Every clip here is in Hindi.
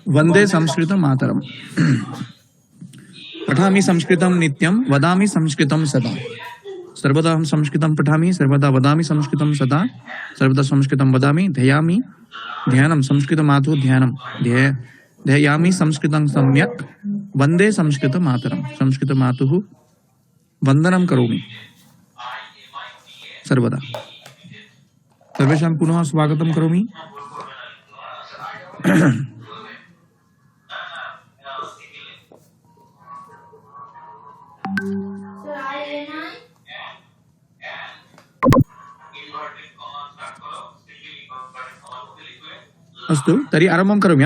वंदे संस्कृत मातरम। पठामि संस्कृतं नित्यं वदामि संस्कृतं सदा। सर्वदा हम संस्कृतं पठामि सर्वदा वदामि संस्कृतं सदा। सर्वदा संस्कृतं वदामि ध्यायामि ध्यानं संस्कृत मातु ध्यानं ध्यायामि संस्कृतं सम्यक्। वंदे संस्कृत मातरम। संस्कृत मातुः वंदनं करोमि सर्वदा। सर्वेषां पुनः स्वागतं करोमि। अस्तु तर्हि आरम्भं करोमि।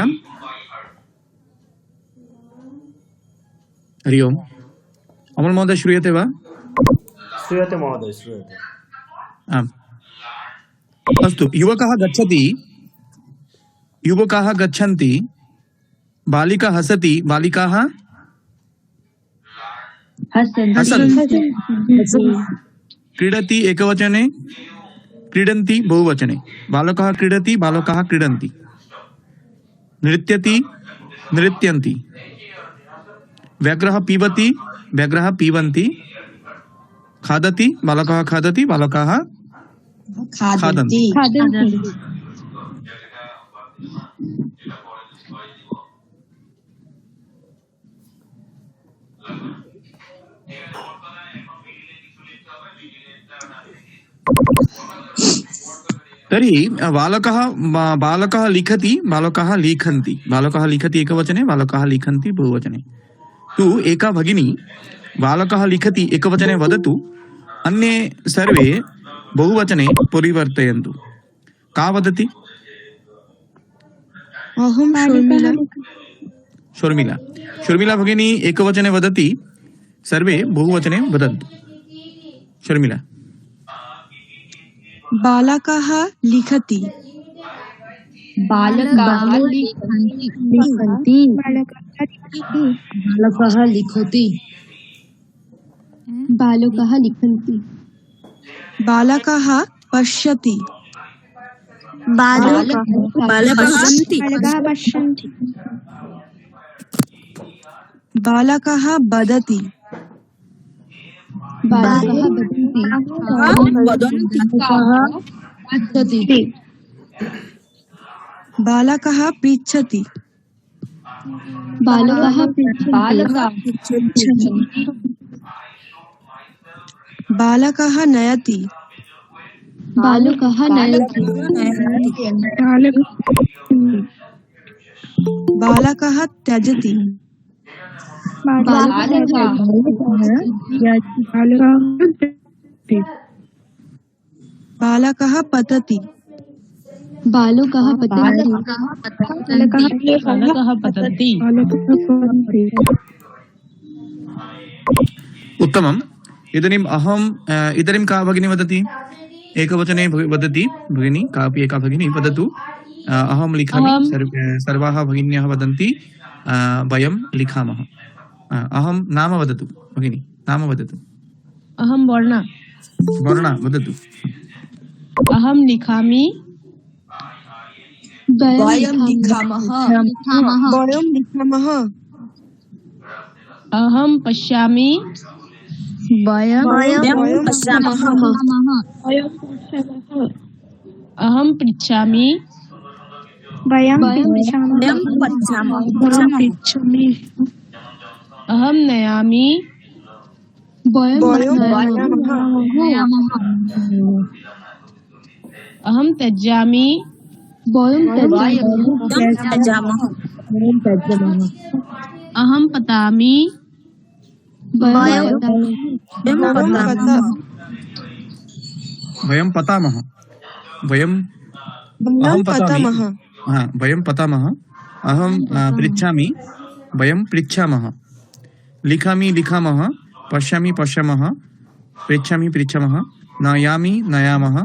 हरि ओम्। अमल महोदय श्रूयते वा? श्रूयते महोदय, श्रूयते। आम् अस्तु। युवकाः गच्छन्ति बालिका हसति बालिकाः हसन्ति। क्रीडति एकवचने क्रीडन्ति बहुवचने। बालकः क्रीडति बालकाः क्रीडन्ति। नृत्यति नृत्यन्ति। व्याघ्रः पिबति व्याघ्रः पिबन्ति। खादति बालकः खादति बालकाः खादन्ति। तर्हि बालकः लिखति बालकाः लिखन्ति। बालकः लिखति एकवचने बालकाः लिखन्ति बहुवचने। तु एका भगिनी बालकः लिखति एकवचने वदतु, अन्ये सर्वे बहुवचने परिवर्तयन्तु। का वदति? शर्मिला। शर्मिला भगिनी एकवचने वदति, सर्वे बहुवचने वदन्तु। शर्मिला। बालकः लिखति बालकः लिखन्ति बालकः लिखति बालकः लिखन्ति। बालकः पश्यति पश्यन्ति। बालकः वदति बालकः पृच्छति बालकः नयति बालकः त्यजति बालकः पतति उत्तमम्। इदानीं का भगिनी वदति? एकवचने वदति भगिनी, कापि एका भगिनी वदतु। अहं लिखामि। सर्वाः भगिन्यः वदन्ति वयं लिखामः। अहं नाम वदतु भगिनी, नाम वदतु। अहं वर्णा वदतु। अहं लिखामि वयं लिखामः अहं पश्यामि वयं पश्यामः अहं पृच्छामि वयं पृच्छामि अहं नयामि अहं त्यजामि अहं पतामि वयं पतामः। वयं पतामः। अहं पृच्छामि वयं पृच्छामः। लिखामि लिखामः। पश्यामि पश्यामः। पृच्छामि पृच्छामः। नयामि नयामः।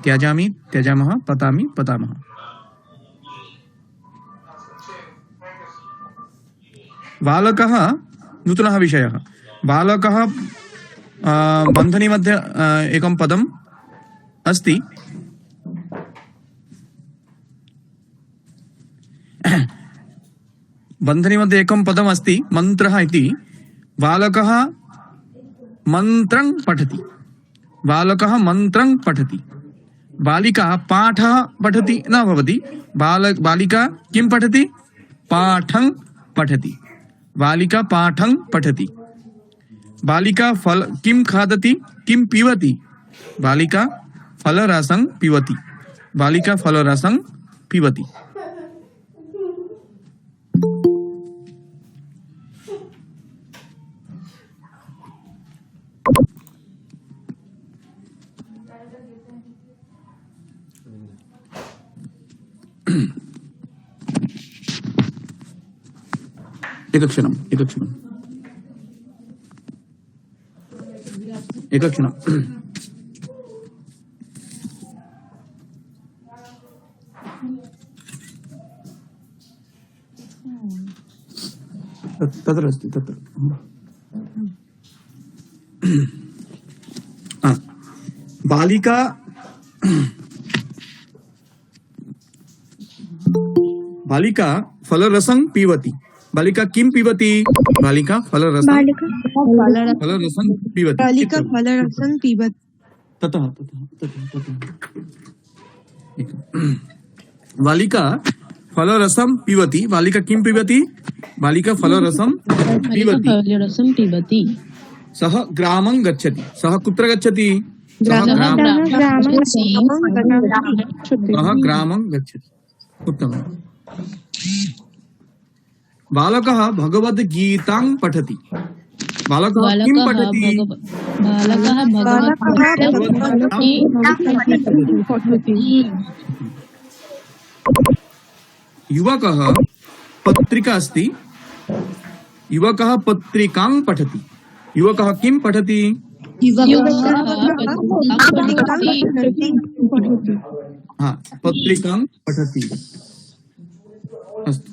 त्याजामि त्यजामः पतामि पतामः। बालकः नूतनः विषयः। बालकः बन्धनी मध्ये एकं पदम् अस्ति। बन्धनी मध्ये एकं पदम् अस्ति मन्त्रः इति। बालकः मन्त्रं पठति। बालकः मन्त्रं पठति। बालिका पाठः पठति न भवति। बालिका किं पठति? पाठं पठति। बालिका पाठं पठति। बालिका फल किं खादति? किं पिबति? बालिका फलरसं पिबति। बालिका फलरसं पिबति। एकक्षणम् तत्र अस्ति तत्र बालिका बालिका फलरसं पिबति। बालिका किं पिबति? बालिका फलरसं पिबति। बालिका फलरसं पिबति। ततः बालिका फलरसं पिबति। बालिका किं पिबति? बालिका फलरसं पिबति। सः ग्रामं गच्छति। सः कुत्र गच्छति? सः ग्रामं गच्छति। उत्तमम्। बालकः भगवद्गीतां पठति। बालकः किं पठति? युवकः पत्रिका अस्ति। युवकः पत्रिकां पठति। युवकः किं पठति? पत्रिकां पठति। अस्तु।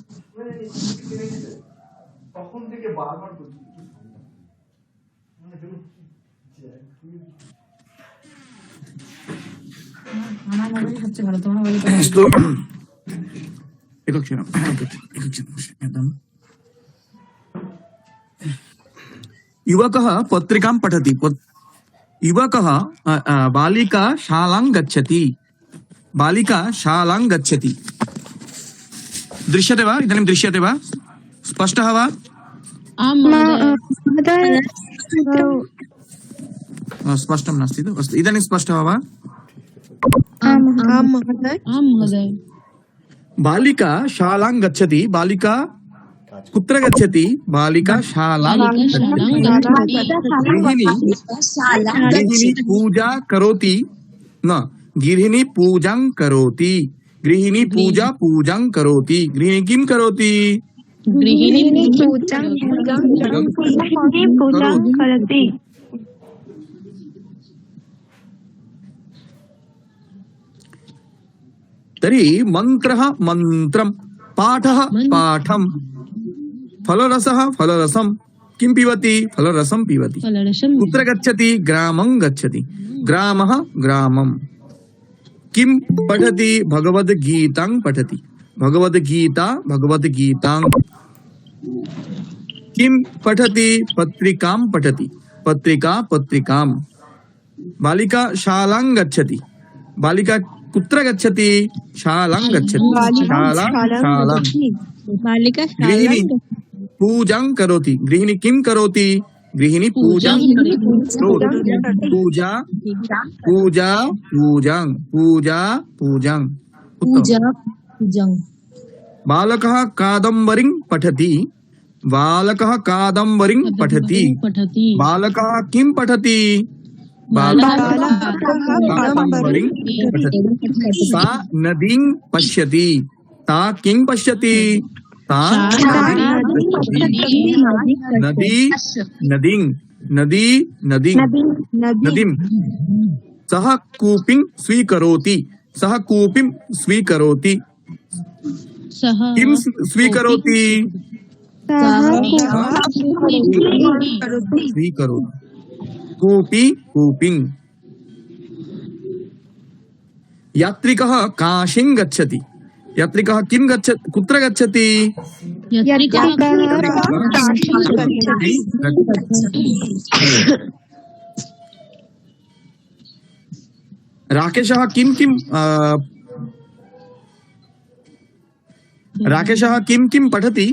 युवकः पत्रिकां पठति। युवकः बालिका शालां गच्छति। बालिका शालां गच्छति। दृश्यते वा? इदानीं दृश्यते वा? स्पष्टः वा? स्पष्टं नास्ति तो अस्तु। इदानीं स्पष्टः वा? आम् महोदय। बालिका शालां गच्छति। बालिका कुत्र गच्छति? बालिका शालां गृहिणी पूजा करोति। न गृहिणी पूजां करोति। गृहिणी पूजां करोति। गृहिणी किं करोति? तर्हि मन्त्रः मन्त्रं, पाठः पाठं, फलरसः फलरसं। किं पिबति? फलरसं पिबति। कुत्र गच्छति? ग्रामं गच्छति। ग्रामः ग्रामं। किं पठति? भगवद्गीतां पठति। भगवद्गीतां। किं पठति? पत्रिकां पठति। पत्रिकां। बालिका शालां गच्छति। बालिका कुत्र गच्छति? शालां गच्छति। शालां। गृहिणी पूजां करोति। गृहिणी किं करोति? गृहिणी पूजां पूजां। बालकः कादम्बरीं पठति। बालकः कादम्बरीं पठति। बालकः किं पठति? कादम्बरीं पठति। सा नदीं पश्यति। ता किं पश्यति? नदीं। सः कूपिं स्वीकरोति सः कूपिं स्वीकरोति सः किं स्वीकरोति स्वीकरोति कूपी कूपिं यात्रिकः काशीं गच्छति यात्रिकः किं गच्छति कुत्र गच्छति राकेशः किं किं पठति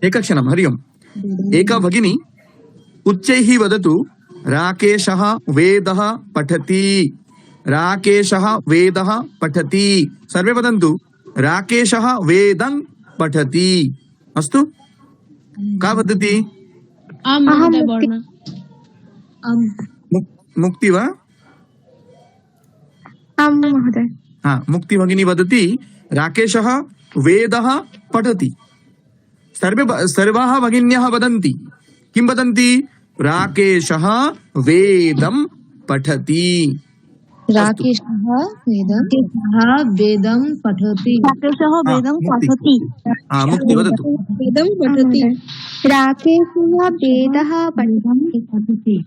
एकक्षणं हरि ओम् एका भगिनी उच्चैः वदतु राकेशः वेदः पठति राकेशः वेदः पठति सर्वे वदन्तु राकेशः वेदं पठति अस्तु का वदति मुक्ति वा महोदय हाँ मुक्ति भगिनी वदति राकेशः वेदः पठति सर्वाः भगिन्यः वदन्ति किं वदन्ति राकेशः वेदं पठति राकेशः वेदं पठति राकेशः वेदं पठति हाँ मुक्ति वदतु वेदं पठति राकेशः वेदः पठति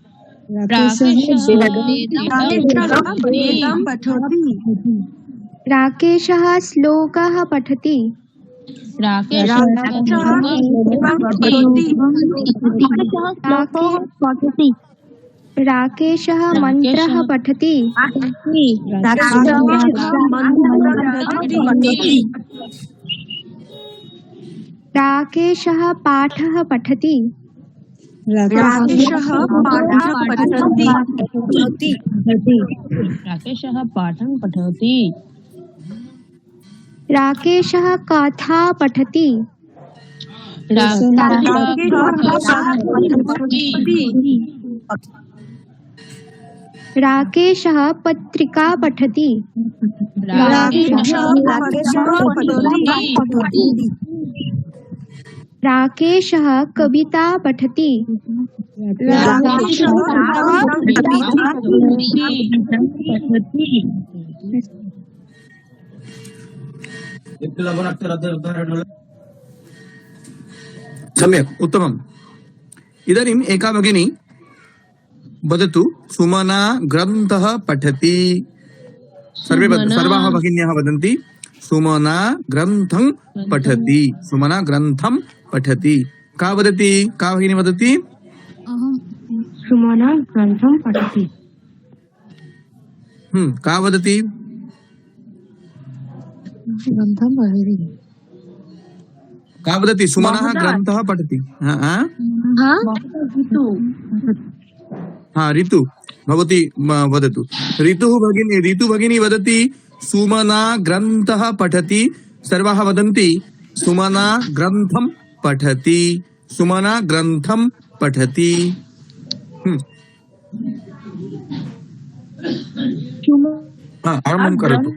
राकेशः श्लोकः पठति राकेशः मन्त्रः पठति राकेशः पाठः पठति राकेशः पाठं पठति राकेशः कथा पठति राकेशः पत्रिका पठति राकेशः कविता पठति सम्यक् उत्तमम् इदानीम् एका भगिनी वदतु सुमना ग्रन्थः पठति सर्वाः भगिन्यः वदन्ति सुमना ग्रन्थं पठति सुमना ग्रन्थं पठति का वदति का भगिनी वदति सुमना ग्रन्थं पठति का वदति ग्रन्थं पठति का वदति सुमनः ग्रन्थः पठति हाँ ऋतु भवती वदतु ऋतु भगिनी वदति सुमना ग्रन्थः पठति सर्वाः वदन्ति सुमना ग्रन्थं पठति सुमना ग्रन्थं पठति आरम्भं करोतु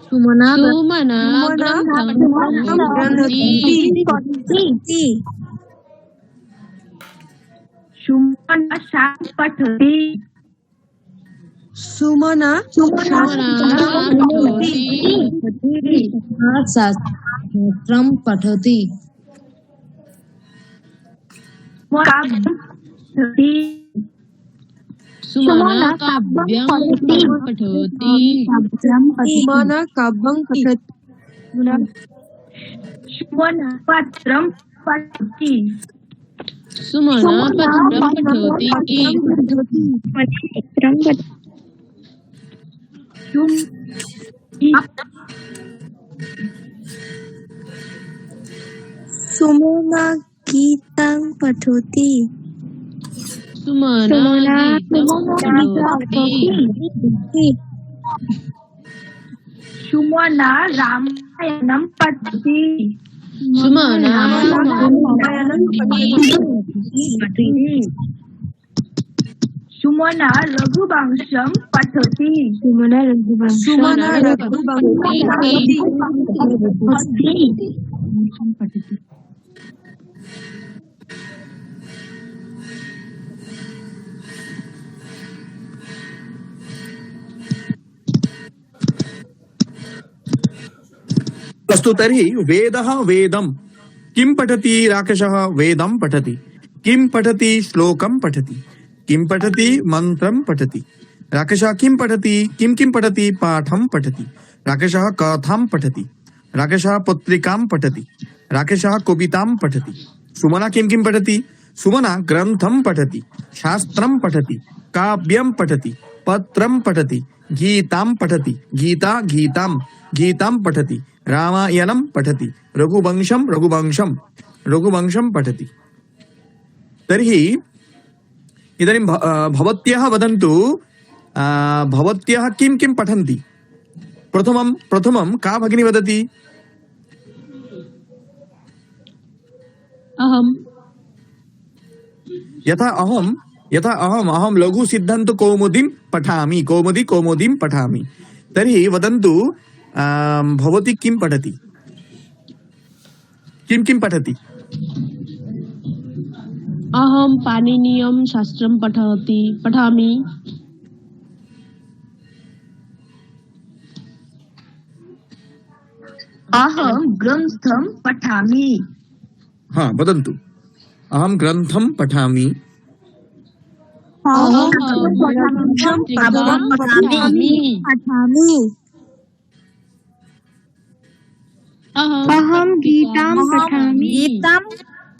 सुमना पठति सुमना शास्त्रं पठति सुमना काव्यं पठति सुमना काव्यं पठति सुमना पत्रं पठति सुमना पत्रं पठति सुमना गीतं पठति सुमना सुमना रामायणं पठति सुमना सुमना रघुवंशं पठति सुमना रघुवंशं अस्तु तर्हि वेदः वेदं किं पठति राक्षसः वेदं पठति किं पठति श्लोकं पठति किं पठति मंत्रं पठति राक्षसः किं पठति किं पठति पाठं पठति राक्षसः कथां पठति राक्षसः पत्रिकां पठति राक्षसः कवितां पठति सुमना किं पठति सुमना ग्रंथं पठति शास्त्रं पठति काव्यं पठति पत्रं पठति गीतां पठति गीतां पठति रामायणं पठति रघुवंशं पठति तर्हि इदानीं भवत्यः वदन्तु भवत्यः किं पठन्ति प्रथमं का भगिनी वदति अहम यथा अहम लघु सिद्धान्त कौमुदीं पठामि तर्हि वदन्तु भवती किं पठति किं पठति अहम पाणिनीयं शास्त्रं पठामि अहं ग्रन्थं पठामि हाँ वदन्तु अहम ग्रंथं पठामि अहं गीतां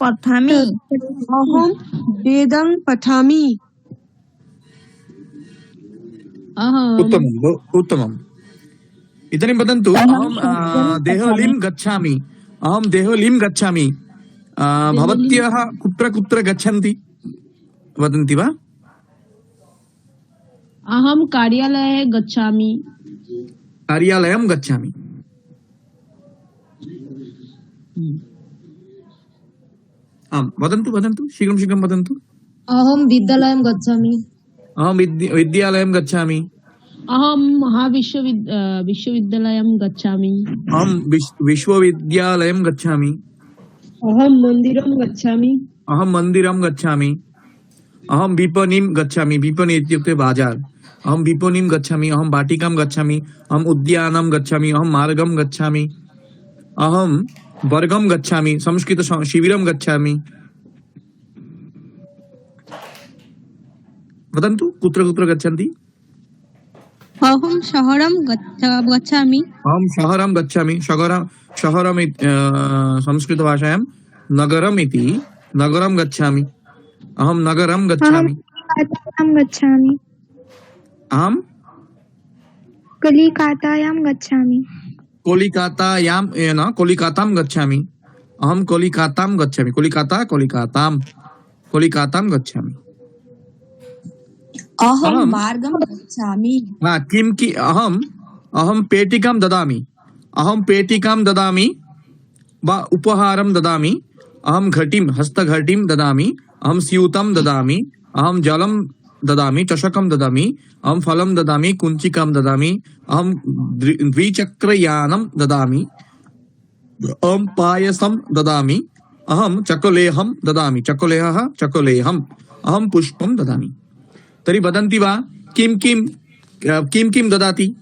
पठामि अहं वेदं पठामि उत्तमम् इदानीं वदन्तु अहं देहलीं गच्छामि भवत्यः कुत्र गच्छन्ति वदन्ति वा अहम कार्यालयं गच्छामि आम् वदन्तु शीघ्रं वदन्तु अहं विद्यालयं गच्छामि विद्यालयं गच्छामि अहम विश्वविद्यालयं गच्छामि अहं विश्वविद्यालयं गच्छामि अहं मन्दिरं गच्छामि अहं विपणिं गच्छामि विपणि इत्युक्ते बाजार अहं विपणिं गच्छामि अहं वाटिकां गच्छामि अहं उद्यानं गच्छामि अहं मार्गं गच्छामि अहं वर्गं गच्छामि संस्कृत शिबिरं गच्छामि वदन्तु कुत्र गच्छन्ति अहं शहरं गच्छामि शहरं संस्कृत भाषायां नगरम् इति नगरं गच्छामि अहं नगरं गच्छामि अहं कलिकातायां गच्छामि कोलिकातां गच्छामि अहं कोलिकातां गच्छामि कोलिकातां गच्छामि अहं मार्गं गच्छामि अहं पेटिकां ददामि वा उपहारं ददामि अहं हस्तघटीं ददामि अहं स्यूतं ददामि अहं जलं ददामि चषकं ददामि अहं फलं ददामि कुञ्चिकां ददामि अहं द्विचक्रयानं ददामि अहं पायसं ददामि अहं चकोलेहं ददामि चकोलेहम् अहं पुष्पं ददामि तर्हि वदन्ति वा किं ददाति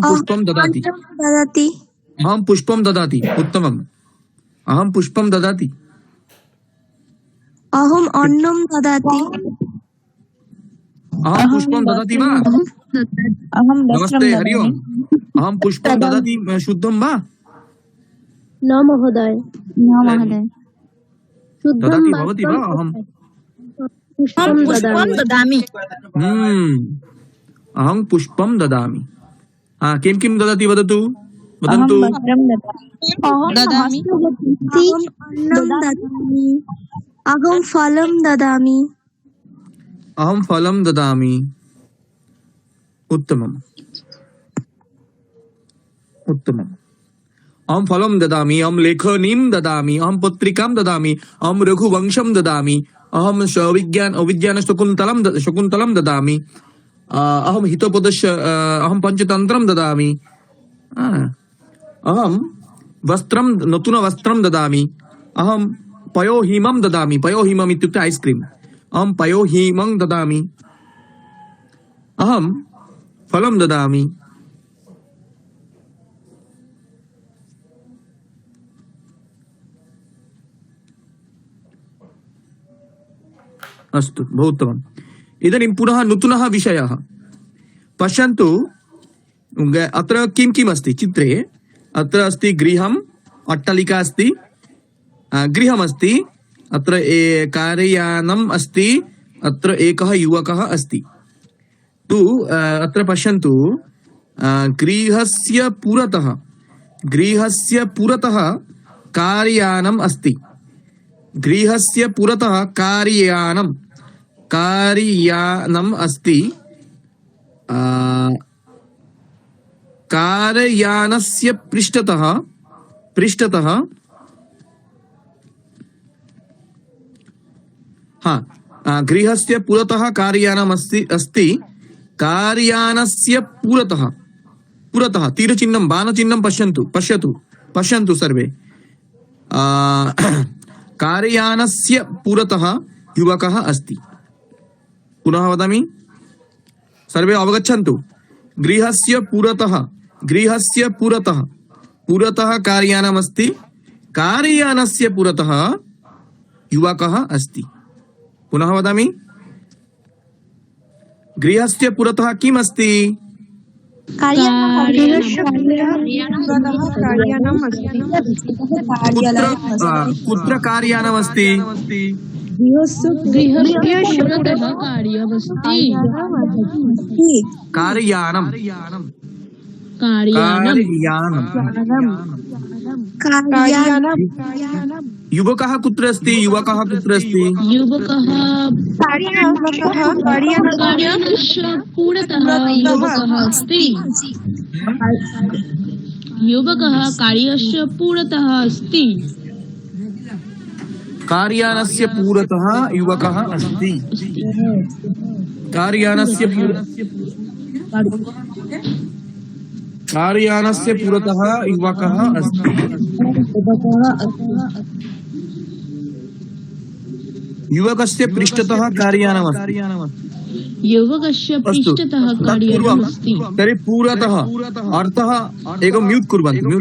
पुष्पं ददाति अहं पुष्पं ददाति उत्तमम् अहं पुष्पं ददाति अहं अन्नं ददाति अहं पुष्पं ददाति वा नमस्ते हरि ओम् अहं पुष्पं ददाति शुद्धं वा न महोदय ददाति भवति वा अहं पुष्पं ददामि अहं पुष्पं ददामि किं ददाति वदतु अहं फलं ददामि उत्तमम् अहं फलं ददामि अहं लेखनीं ददामि अहं पत्रिकां ददामि अहं रघुवंशं ददामि अहं शकुन्तलं ददामि अहं हितोपदेश अहं पंचतंत्रं ददामि अहं नूतनवस्त्रं ददामि अहं पयोहिमं ददामि पयोहिमम् इत्युक्ते आइस्क्रीम् अहं पयोहिमं ददामि अहं फलं ददामि। अस्तु, बहु उत्तमम्। इदानीं पुनः नूतनः विषयः पश्यन्तु। अत्र किं किम् अस्ति चित्रे? अत्र अस्ति गृहम्, अट्टालिका अस्ति, गृहमस्ति, अत्र कारयानम् अस्ति, अत्र एकः युवकः अस्ति। तु अत्र पश्यन्तु, गृहस्य पुरतः कारयानम् अस्ति। गृहस्य पुरतः कारयानम् अस्ति। कारयानस्य पृष्ठतः गृहस्य पुरतः कारयानम् अस्ति। कारयानस्य पुरतः तीरचिह्नं, बाणचिह्नं पश्यतु सर्वे। कारयानस्य पुरतः युवकः अस्ति। पुनः वदामि, सर्वे अवगच्छन्तु। गृहस्य पुरतः कारयानम् अस्ति। कारयानस्य पुरतः युवकः अस्ति। पुनः वदामि, गृहस्य पुरतः किम् अस्ति? कुत्र कार्यानम् अस्ति? युवकः कुत्र अस्ति? युवकः कार्यस्य पुरतः अस्ति। कार्यानस्य पुरतः युवकः अस्ति। कार्यानस्य पुरतः युवकः अस्ति। युवकस्य पृष्ठतः कार्यानम् अस्ति। तर्हि पुरतः अर्थः एकं म्यूट् कुर्वन्तु।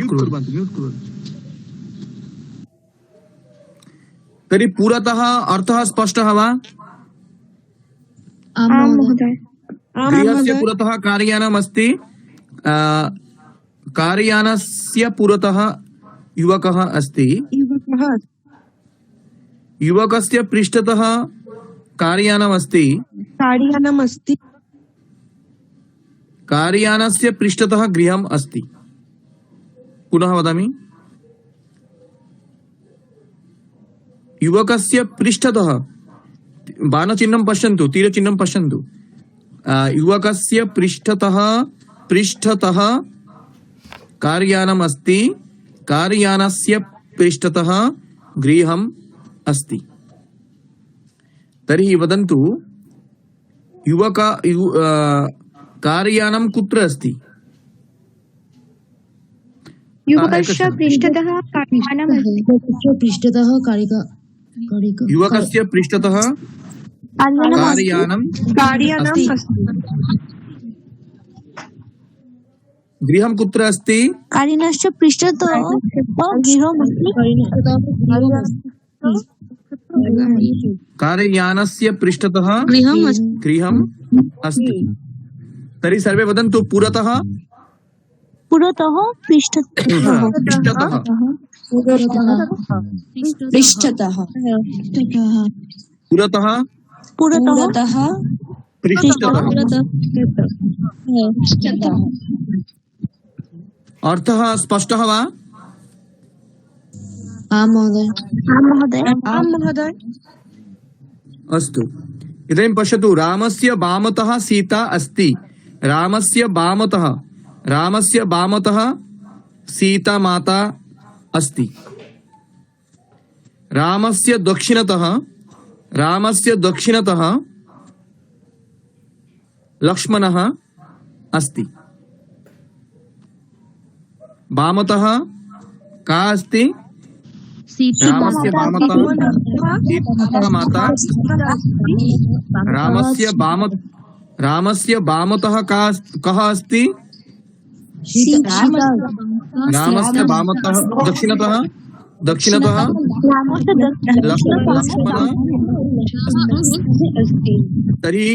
तर्हि पुरतः अर्थः स्पष्टः वा? गृहस्य पुरतः कार्यानम् अस्ति। कार्यानस्य पुरतः युवकः अस्ति। युवकस्य पृष्ठतः कार्यानम् अस्ति। कार्यानस्य पृष्ठतः गृहम् अस्ति। पुनः वदामि, युवकस्य पृष्ठतः बाणचिह्नं पश्यन्तु, तीरचिह्नं पश्यन्तु। युवकस्य पृष्ठतः कार्यानम् अस्ति। कार्यानस्य पृष्ठतः गृहम् अस्ति। तर्हि वदन्तु, कार्यानं कुत्र अस्ति? युवकस्य पृष्ठतः कार्यानम् अस्ति। युवकस्य पृष्ठतः कार्यानम् अस्ति। गृहं कुत्र अस्ति? कार्यानस्य पृष्ठतः गृहम् अस्ति। कार्यानस्य पृष्ठतः गृहम् अस्ति। तर्हि सर्वे वदन्तु, पुरतः पृष्ठतः अर्थः स्पष्टः वा? आम् महोदय। अस्तु, इदानीं पश्यतु। रामस्य वामतः सीता अस्ति। रामस्य वामतः सीता माता अस्ति। रामस्य दक्षिणतः लक्ष्मणः अस्ति। वामतः का अस्ति? रामस्य वामतः सीता माता। रामस्य वामतः कः अस्ति? सीता रामस्य वामतः दक्षिणतः रामस्य लक्ष्मणः तर्हि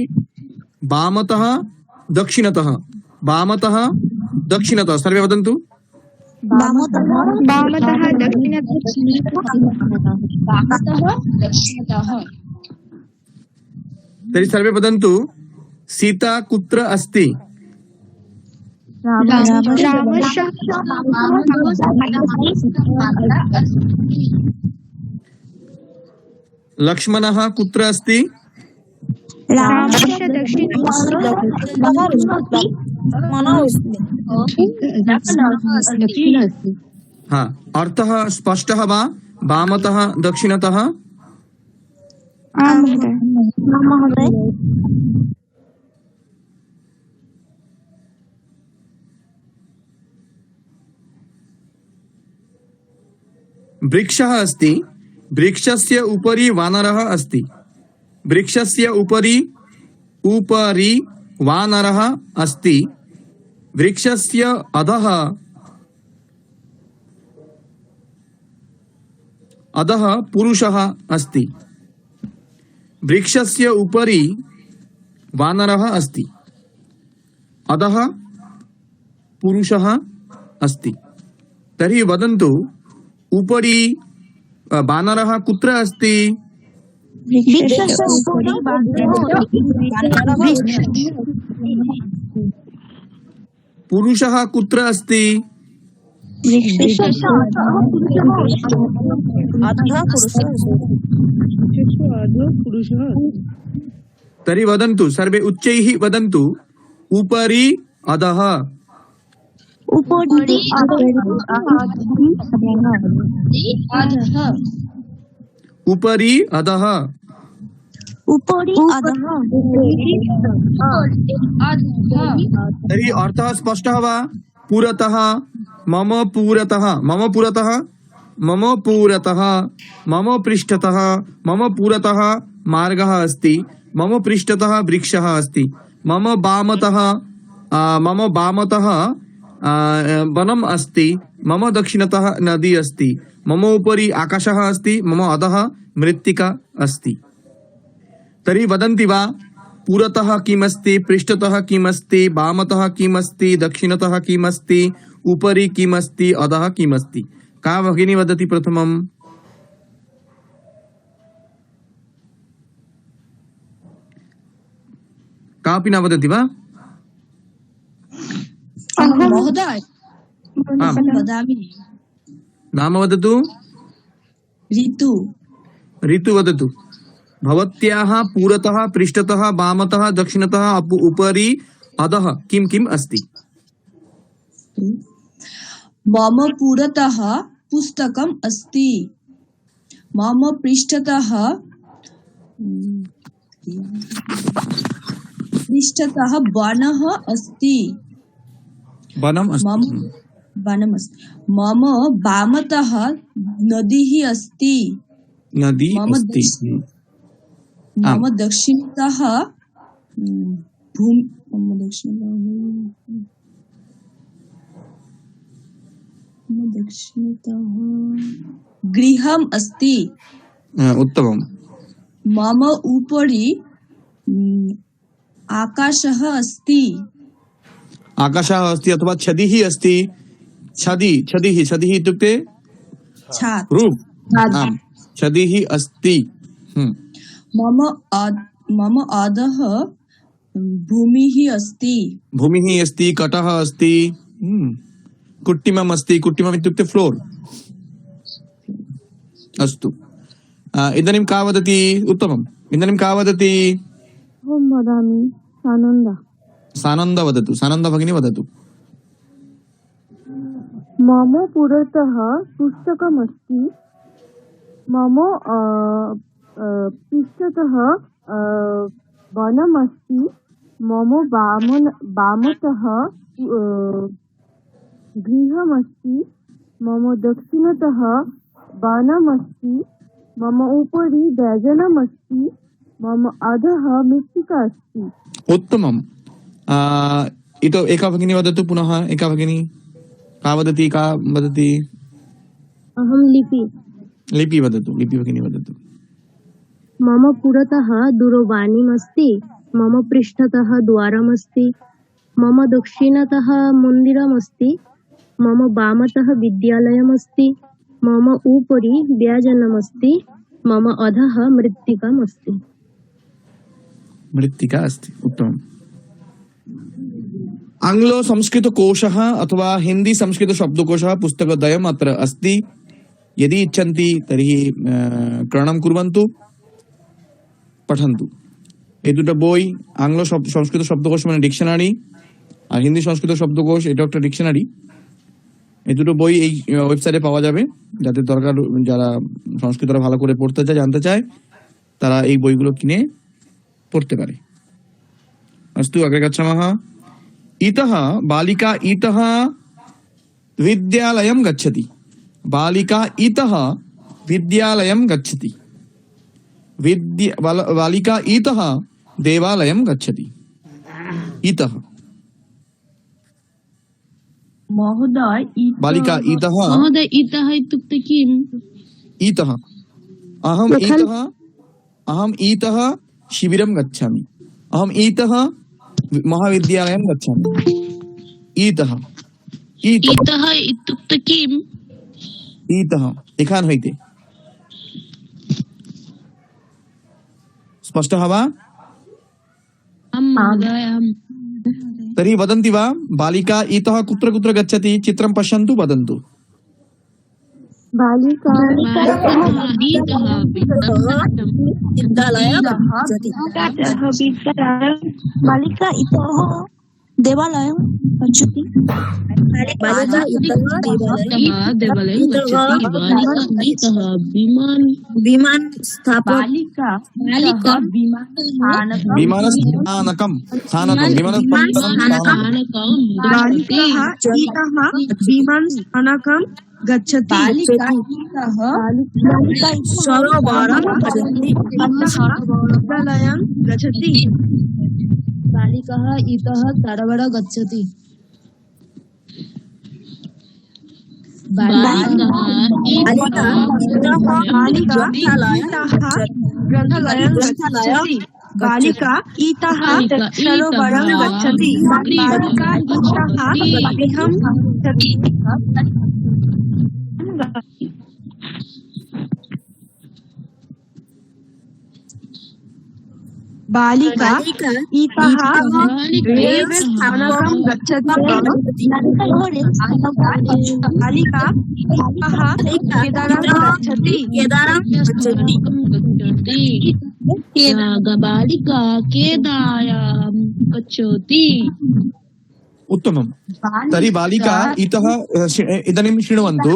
वामतः दक्षिणतः सर्वे वदन्तु। वामतः दक्षिणतः तर्हि सर्वे वदन्तु सीता कुत्र अस्ति? लक्ष्मणः कुत्र अस्ति? हाँ, अर्थः स्पष्टः वा? वामतः दक्षिणतः? वृक्षः अस्ति, वृक्षस्य उपरि वानरः अस्ति। वृक्षस्य उपरि वानरः अस्ति। वृक्षस्य अधः पुरुषः अस्ति। वृक्षस्य उपरि वानरः अस्ति, अधः पुरुषः अस्ति। तर्हि वदन्तु उपरि वानरः कुत्र अस्ति? पुरुषः कुत्र अस्ति? तर्हि वदन्तु सर्वे उच्चैः वदन्तु उपरि अधः। उपरि अधः। तर्हि अर्थः स्पष्टः वा? पुरतः मम पुरतः मम पृष्ठतः मम पुरतः मार्गः अस्ति। मम पृष्ठतः वृक्षः अस्ति। मम वामतः वनम् अस्ति। मम दक्षिणतः नदी अस्ति। मम उपरि आकाशः अस्ति। मम अधः मृत्तिका अस्ति। तर्हि वदन्ति वा पुरतः किमस्ति, पृष्ठतः किमस्ति, वामतः किमस्ति, दक्षिणतः किमस्ति, उपरि किमस्ति, अधः किमस्ति? का भगिनी वदति प्रथमम्? कापि न वदति वा? महोदय आम्, वदामि। नाम वदतु। ऋतु वदतु। भवत्याः पुरतः, पृष्ठतः, वामतः, दक्षिणतः, उपरि, अधः किं किम् अस्ति? मम पुरतः पुस्तकम् अस्ति। मम पृष्ठतः वनः अस्ति। वनम् अस्ति। वनम् अस्ति। मम वामतः नदी अस्ति। नदी अस्ति। मम दक्षिणतः गृहम् अस्ति। उत्तमम्। मम उपरि आकाशः अस्ति। आकाशः अस्ति अथवा छदिः अस्ति। छदिः इत्युक्ते रूप। आम्, छदिः अस्ति। मम अधः भूमिः अस्ति। भूमिः अस्ति, कटः अस्ति, कुट्टिमम् अस्ति। कुट्टिमम् इत्युक्ते फ्लोर्। अस्तु, इदानीं का वदति? उत्तमम्। इदानीं का वदति? वदामि सानन्द वदतु। सानन्द भगिनी वदतु। मम पुरतः पुस्तकमस्ति। मम पृष्ठतः वनमस्ति। मम वामतः गृहमस्ति। मम दक्षिणतः वनमस्ति। मम उपरि व्यजनमस्ति। मम अधः मृत्तिका अस्ति। उत्तमम् इतो एका भगिनी वदतु पुनः एका भगिनी का वदति अहं लिपि। लिपि वदतु लिपि भगिनी वदतु। मम पुरतः दूरवाणीमस्ति, मम पृष्ठतः द्वारमस्ति, मम दक्षिणतः मन्दिरमस्ति, मम वामतः विद्यालयमस्ति, मम उपरि व्यजनमस्ति, मम अधः मृत्तिकामस्ति। मृत्तिका अस्ति उत्तमम्। आङ्ग्लो संस्कृत कोशः अथवा हिंदी संस्कृत शब्दकोशः पुस्तकद्वयम् अत्र अस्ति। यदि इच्छन्ति तर्हि क्रयणं कुर्वन्तु, पठन्तु। এই দুটো বই আংলো সংস্কৃত শব্দকোষ মানে ডিকশনারি আর হিন্দি সংস্কৃত শব্দকোষ এটা একটা ডিকশনারি। এই দুটো বই এই ওয়েবসাইটে পাওয়া যাবে, যাদের দরকার, যারা সংস্কৃতটা ভালো করে পড়তে চায়, জানতে চায়, তারা এই বইগুলো কিনে পড়তে পারে। अस्तु अग्रे गच्छामः। इतः बालिका इतः विद्यालयं गच्छति। बालिका इतः विद्यालयं गच्छति। बालिका इतः देवालयं गच्छति। इतः महोदय बालिका इतः महोदय इतः इत्युक्ते किम्? इतः अहम् इतः शिबिरं गच्छामि, अहम् इतः महाविद्यालयं गच्छामि। इतः इतः इत्युक्ते किम्? इतः एखान हইতে स्पष्टः वा? महोदय तर्हि वदन्ति वा? बालिका इतः कुत्र कुत्र गच्छति? चित्रं पश्यन्तु, वदन्तु। बालिका बालिका इतः देवालयं गच्छति। बालिका इतः देवालयं गच्छति। बालिका इतः विमानस्थानकं विमानस्थानकं विमानस्थानकं गच्छति। सरोवरं गच्छति। विद्यालयं गच्छति। बालिका इतः सरोवरं गच्छति। ग्रन्थालयं गच्छति। बालिका इतः सरोवरं गच्छति। बालिका इतः गृहं गच्छति। बालिका इतः रेल्वे स्थानकं गच्छति। बालिका इतः केदारं गच्छति। बालिका केदारं गच्छति। उत्तमं। तर्हि बालिका इतः इदानीं शृण्वन्तु।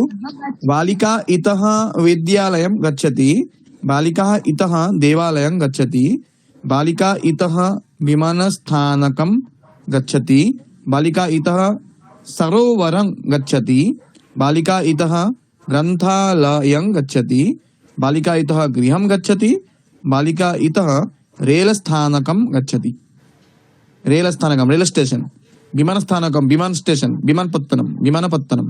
बालिका इतः विद्यालयं गच्छति। बालिका इतः देवालयं गच्छति। बालिका इतः विमानस्थानकं गच्छति। बालिका इतः सरोवरं गच्छति। बालिका इतः ग्रन्थालयं गच्छति। बालिका इतः गृहं गच्छति। बालिका इतः रेलस्थानकं गच्छति। रेलस्थानकं रेल स्टेशन, विमानस्थानकं विमान स्टेशन, विमानपत्तनं।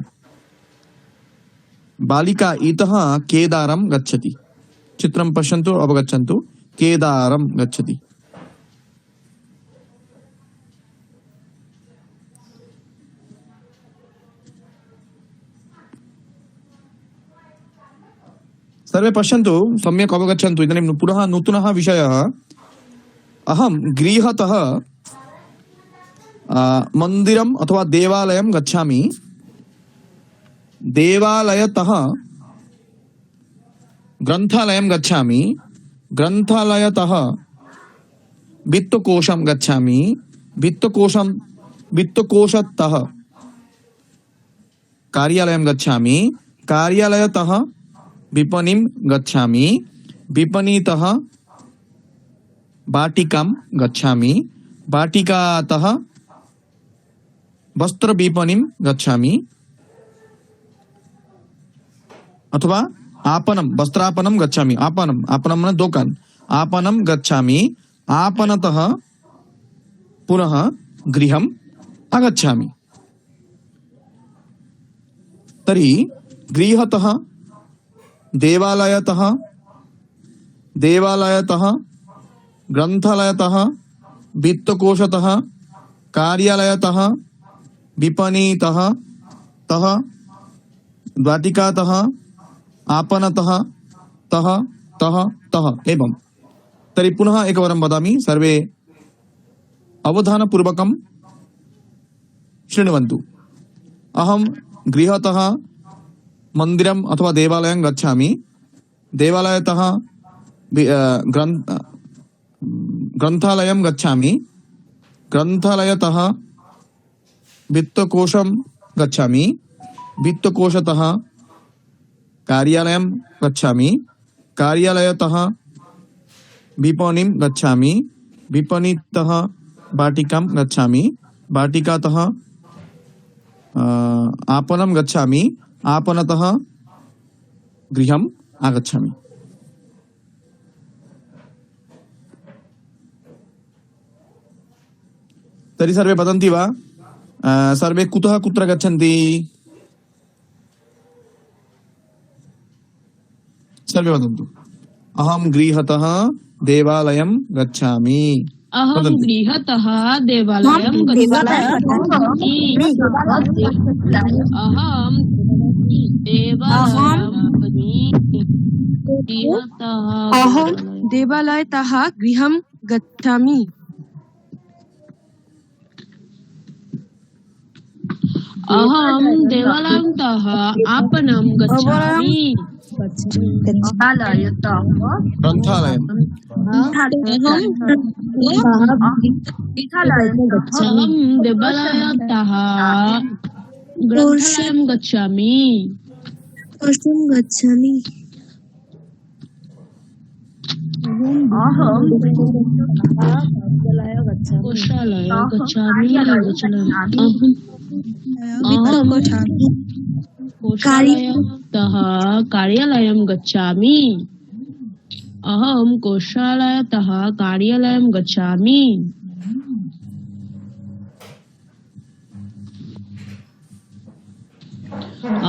बालिका इतः केदारं गच्छति। चित्रं पश्यन्तु, अवगच्छन्तु। केदारं गच्छति। सर्वे पश्यन्तु, सम्यक् अवगच्छन्तु। इदानीं पुनः नूतनः विषयः। अहं गृहतः मन्दिरम् अथवा देवालयं गच्छामि। देवालयतः ग्रन्थालयं गच्छामि। ग्रन्थालयतः वित्तकोशं गच्छामि। वित्तकोशतः कार्यालयं गच्छामि। कार्यालयतः विपणिं गच्छामि। विपणितः वाटिकां गच्छामि। वाटिकातः वस्त्रविपणिं गच्छामि। अथवा आपणं, वस्त्रापणं गच्छामि। आपणं नाम दुकान। आपणं गच्छामि। आपणतः पुनः गृहम् आगच्छामि। तर्हि गृहतः देवालयतः, देवालयतः ग्रन्थालयतः, वित्तकोशतः, कार्यालयतः, विपणितः, तः द्वाटिकातः, आपणतः, तः तः तः एवं। तर्हि पुनः एकवारं वदामि, सर्वे अवधानपूर्वकं शृण्वन्तु। अहं गृहतः मन्दिरम् अथवा देवालयं गच्छामि, देवालयतः ग्रन्थालयं गच्छामि, ग्रन्थालयतः वित्तकोशं गच्छामि, वित्तकोशतः कार्यालयं गच्छामि, कार्यालयतः विपणिं गच्छामि, विपणितः वाटिकां गच्छामि, वाटिकातः आपणं गच्छामि, आपणतः गृहम् आगच्छामि। तर्हि सर्वे वदन्ति वा? सर्वे कुतः कुत्र गच्छन्ति? सर्वे वदन्तु। अहं गृहतः देवालयं गच्छामि। अहं गृहतः देवालयं गच्छामि। अहं देवालयतः गृहं गच्छामि। अहं देवालयतः आपणं गच्छामि। ग्रन्थालयं अहं देवालयतः ग्रन्थालयं गच्छामि। कोषालयं गच्छामि। कोषालयतः कार्यालयं गच्छामि। अहं कोषालयतः कार्यालयं गच्छामि।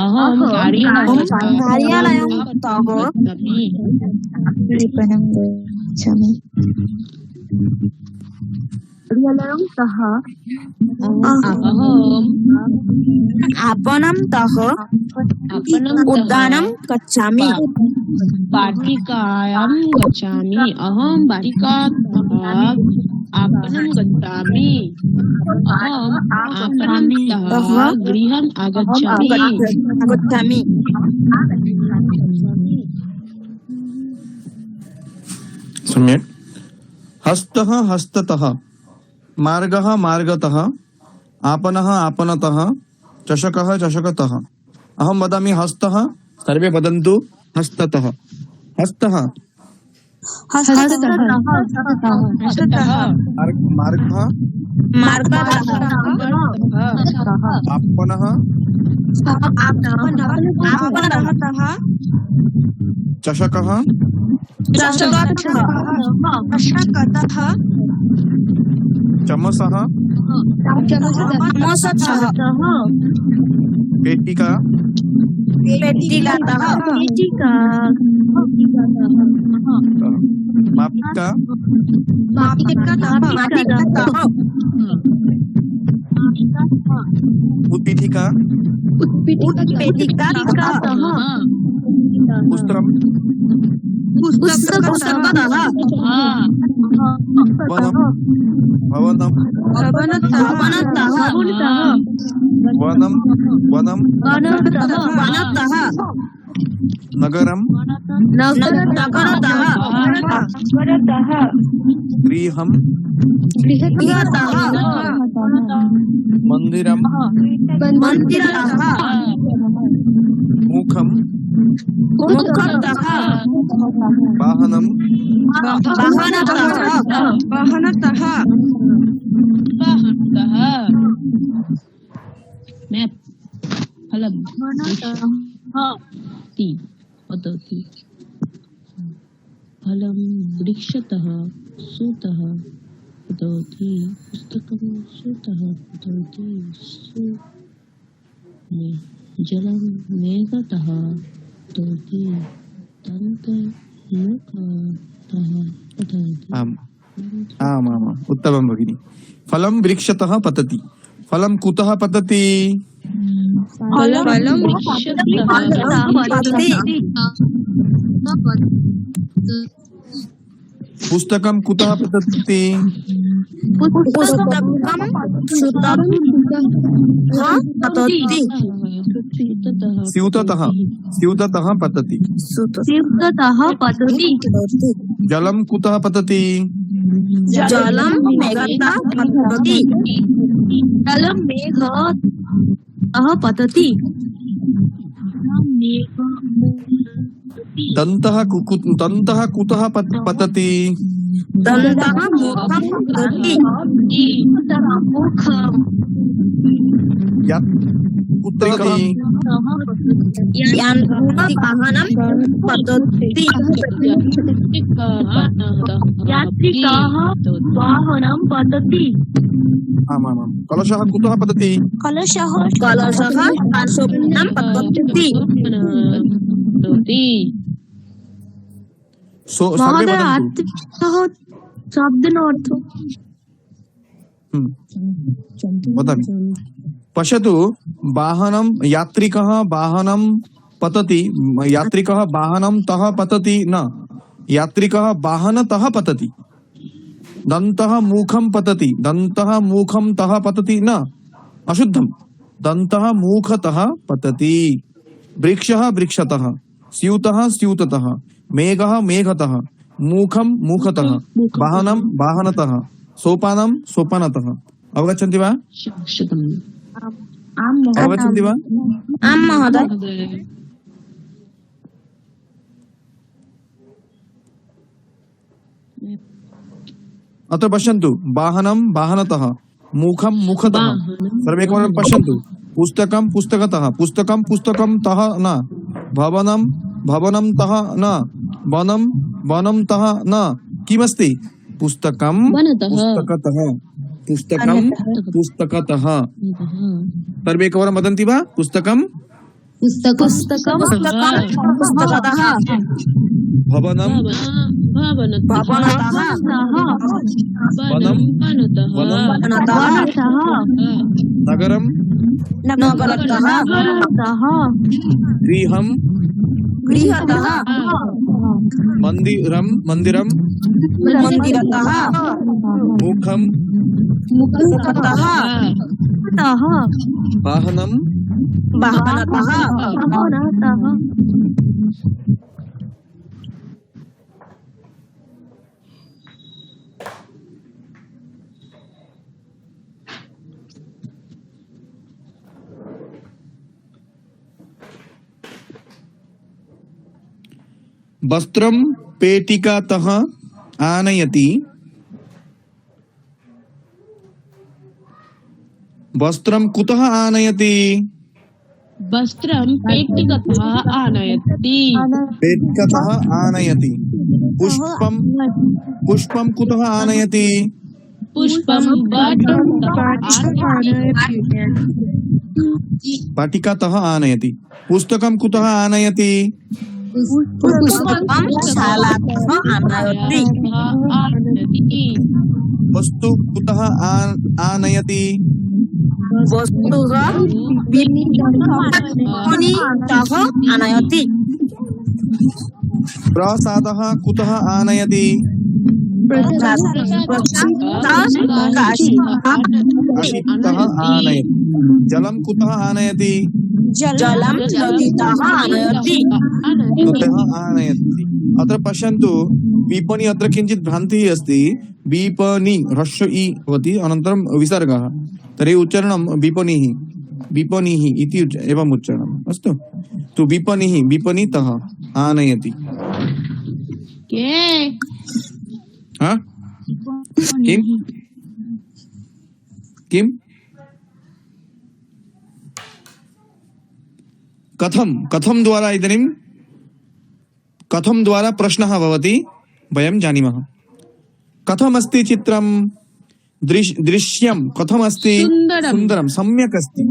अहं कार्यालयं गच्छामि। आपणतः उद्यानं गच्छामि। वाटिकायां गच्छामि। अहं वाटिकातः आपणं गच्छामि। अहं आपणतः गृहम् आगच्छामि। सम्यक्। हस्तः हस्ततः, मार्गः मार्गतः, आपणः आपणतः, चषकः चषकतः। अहं वदामि हस्तः, सर्वे वदन्तु हस्ततः। हस्तः मार्गः आपणः चषकः चमसः पेटिका मापिका उत्पीठिका पुस्तकं भवनं वनं नगरं गृहं मन्दिरं मुखं वाहनं मैप फलं वदति। फलं वृक्षतः सूतः पतौती पुस्तकं श्रुतः पतौती जलं मेघतः पतौती तन्तमुखतः पतौति आम् आमाम् उत्तमं भगिनी। फलं वृक्षतः पतति। फलं कुतः पतति? फलं वृक्षतः पतति। पुस्तकं कुतः पतति? पुस्तकं श्रुतः पतति। स्यूततः स्यूततः पतति। स्यूततः पतति। जलं कुतः पतति? जलं मेघतः पतति। जलं मेघतः पतति। दन्तः कुतः पतति? दन्तः मुखं पतति। कुत्रति? यान्त्रिकवाहनं पतति। यात्रिकः वाहनं पतति। आमामाम्। कलशः कुतः पतति? कलशः स्वप्नं पतति। सर्वे महोदय वदन्तु। शब्दनोऽर्थ वदामि। पश्यतु, वाहनं यात्रिकः वाहनं पतति। यात्रिकः वाहनं तः पतति न, यात्रिकः वाहनतः पतति। दन्तः मुखं पतति। दन्तः मुखं तः पतति न, अशुद्धं। दन्तः मुखतः पतति। वृक्षः वृक्षतः। स्यूतः स्यूततः। मेघः मेघतः। मुखं मुखतः। वाहनं वाहनतः। सोपानं सोपानतः। अवगच्छन्ति वा? अवगच्छन्ति वा? आं महोदय। अत्र पश्यन्तु, वाहनं वाहनतः। मुखं मुखतः। सर्वे एकवारं पश्यन्तु। पुस्तकं पुस्तकतः। पुस्तकं पुस्तकं तः न। भवनं भवनं तः न। वनं वनं तः न। किमस्ति? पुस्तकं वनतः। पुस्तकतः। पुस्तकं पुस्तकतः। सर्वे एकवारं वदन्ति वा? पुस्तकं पुस्तकतः। भवनं भवनतः। वनं वनतः। नगरं नगरतः। गृहं गृहतः। मन्दिरं मन्दिरं मन्दिरतः। मुखं मुखतः। वाहनं वाहनतः। वस्त्रं पेटिकातः आनयति। वस्त्रं कुतः आनयति? वस्त्रं पेटिकतः आनयति। पेटिकातः आनयति। पुष्पं पुष्पं कुतः आनयति? पुष्पं पाटिकातः आनयति। पुस्तकं कुतः आनयति? पुस्तकं शालातः आनयति। वस्तु कुतः आनयति? वस्तुः विपणितः आनयति। प्रसादः कुतः आनयति? काशीतः आनयति। जलं कुतः आनयति? जलं नदीतः आनयति। नद्यः आनयति। अत्र पश्यन्तु, विपणि अत्र किञ्चित् भ्रान्तिः अस्ति। विपणि ह्रस्व इ भवति, अनन्तरं विसर्गः। तर्हि उच्चारणं विपणिः विपणिः इति एवम् उच्चारणम्। अस्तु, तु विपणिः विपणितः आनयति। हा? किं किं कथं द्वारा इदानीं कथं द्वारा प्रश्नः भवति वयं जानीमः। कथमस्ति चित्रं? दृश्यं कथम् अस्ति? सुन्दरं। सुन्दरं, सम्यक् अस्ति।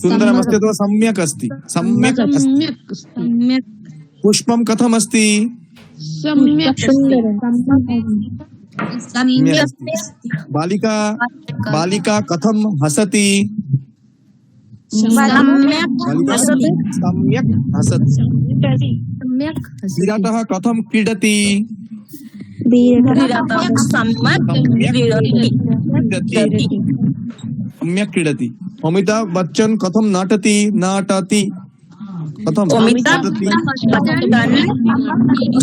सुन्दरम् अस्ति अथवा सम्यक् अस्ति? सम्यक् अस्ति। सम्यक् सम्यक् पुष्पं कथम् अस्ति? सम्यक् सम्यक् अस्ति। बालिका कथं हसति? सम्यक् बालिका हसति। सम्यक् हसति। सम्यक् विराटः कथं क्रीडति? विराटः सम्यक् क्रीडति। सम्यक् क्रीडति। अमिताभ बच्चन कथं नटति? कथं अमिताभ नटति? बच्चन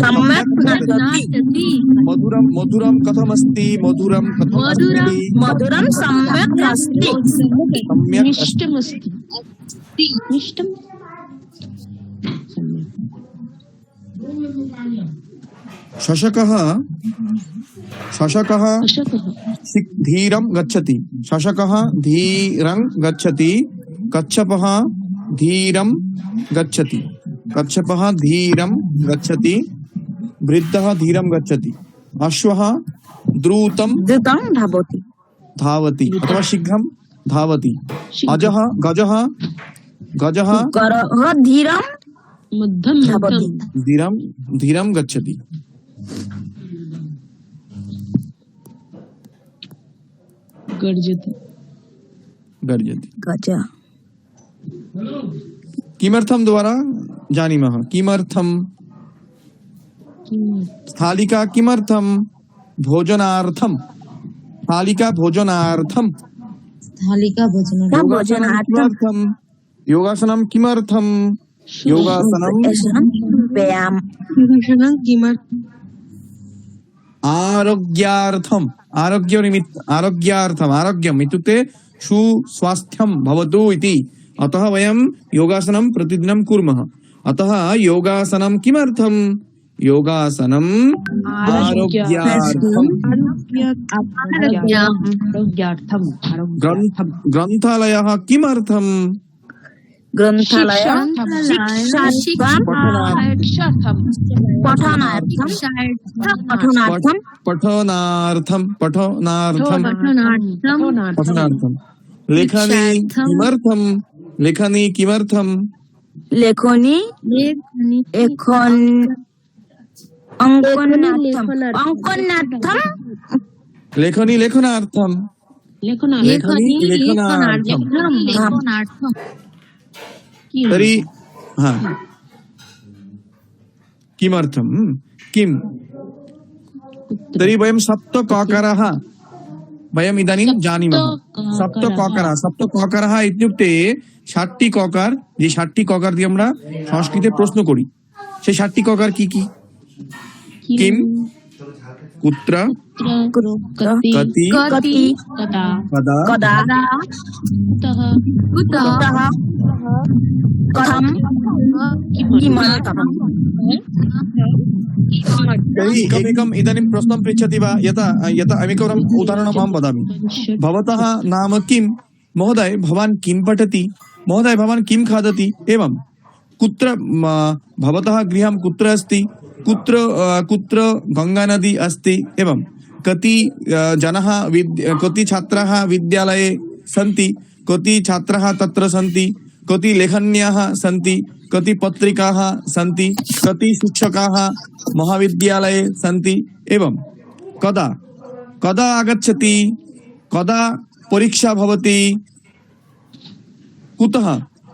सम्यक् नटति। मधुरं कथम् अस्ति? मधुरं सम्यक् अस्ति। सम्यक् मिष्टमस्ति मिष्टं शशकः अशकः धीरं गच्छति। शशकः धीरं गच्छति। कच्छपः धीरं गच्छति। कच्छपः धीरं गच्छति। वृद्धः धीरं गच्छति। अश्वः द्रुतं द्रुतं धावति। धावति अथवा शीघ्रं धावति। गजः गरः धीरं मध्यम धावति। धीरं गच्छति। गर्जति गज किमर्थं द्वारा जानीमः। किमर्थं? स्थालिका किमर्थं? भोजनार्थं। स्थालिका भोजनार्थं। किमर्थं? योगासनं किमर्थं? योगासनं व्यायाम आरोग्यार्थम्। आरोग्यम् इत्युक्ते सुस्वास्थ्यं भवतु इति। अतः वयं योगासनं प्रतिदिनं कुर्मः। अतः योगासनं किमर्थं? योगासनम् आरोग्यार्थम्। ग्रन्थालयः किमर्थं? ग्रन्थालय पठनार्थं। लेखनी किमर्थं? लेखनी किमर्थं? लेखनी अंकनार्थम। लेखनी लेखनार्थं। तर्हि किमर्थं? किं? तर्हि वयं सप्तकाकारः वयम् इदानीं जानीमः। सप्तकाकारः इत्युक्ते 60টি ককার। যে 60টি ককার দিয়ে আমরা সংস্কৃতে প্রশ্ন করি, সেই 60টি ককার কি কি? কিম, কুত্র, কতি, কদা, कुतः कथं किमर्थं। तर्हि एकमेकम् इदानीं प्रश्नं पृच्छति वा? यथा एकम् उदाहरणम् अहं वदामि। भवतः नाम किं? महोदय भवान् किं पठति? महोदय भवान् किं खादति? एवं कुत्र भवतः गृहं कुत्र अस्ति? कुत्र गंगा नदी अस्ति? एवं कति जनाः कति छात्राः विद्यालये सन्ति? कति छात्राः तत्र सन्ति? कति लेखन्याः सन्ति? कति पत्रिकाः सन्ति? कति शिक्षकाः महाविद्यालये सन्ति? एवं कदा आगच्छति? कदा परीक्षा भवति?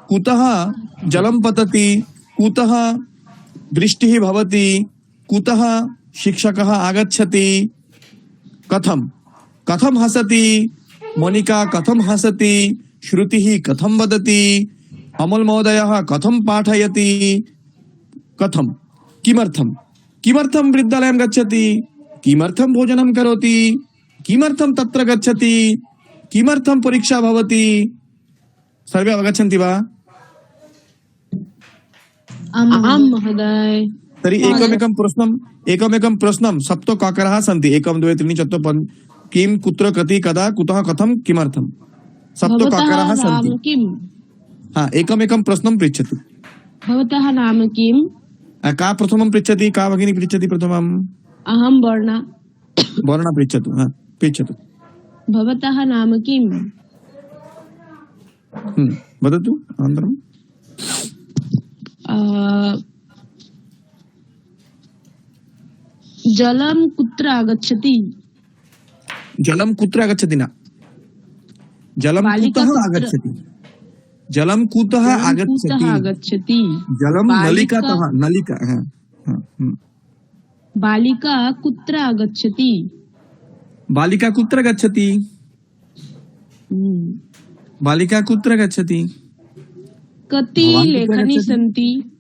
कुतः जलं पतति? कुतः वृष्टिः भवति? कुतः शिक्षकः आगच्छति? कथं हसति? मोनिका कथं हसति? श्रुतिः कथं वदति? अमल महोदयः कथं पाठयति? किमर्थं विद्यालयं गच्छति? किमर्थं भोजनं करोति? किमर्थं तत्र गच्छति? किमर्थं परीक्षा भवति? सर्वे अवगच्छन्ति वा? आम् महोदय। तर्हि एकमेकं प्रश्नं सप्तकाकारः सन्ति। 1 2 3 4 5 किं, कुत्र, कति, कदा, कुतः, कथं, किमर्थं। सप्तकाकारः सन्ति। एकमेकं प्रश्नं पृच्छतु। भवतः नाम किम्? का प्रथमं पृच्छति? का भगिनी पृच्छति प्रथमम्? अहं वर्णा। वर्णा पृच्छतु। पृच्छतु। भवतः नाम किम्? वदतु अनन्तरं। जलं कुत्र आगच्छति? जलं कुत्र आगच्छति न, जलं बालिका कुतः कुत्र- आगच्छति, जलं कुतः जलं आगच्छति, कुतः आगच्छति? जलं बालिका- नलिकातः, नलिका बालिका कुत्र आगच्छति? बालिका कुत्र गच्छति, बालिका कुत्र गच्छति, कति भवान् कुत्र लेखनी गच्छति? सन्ति?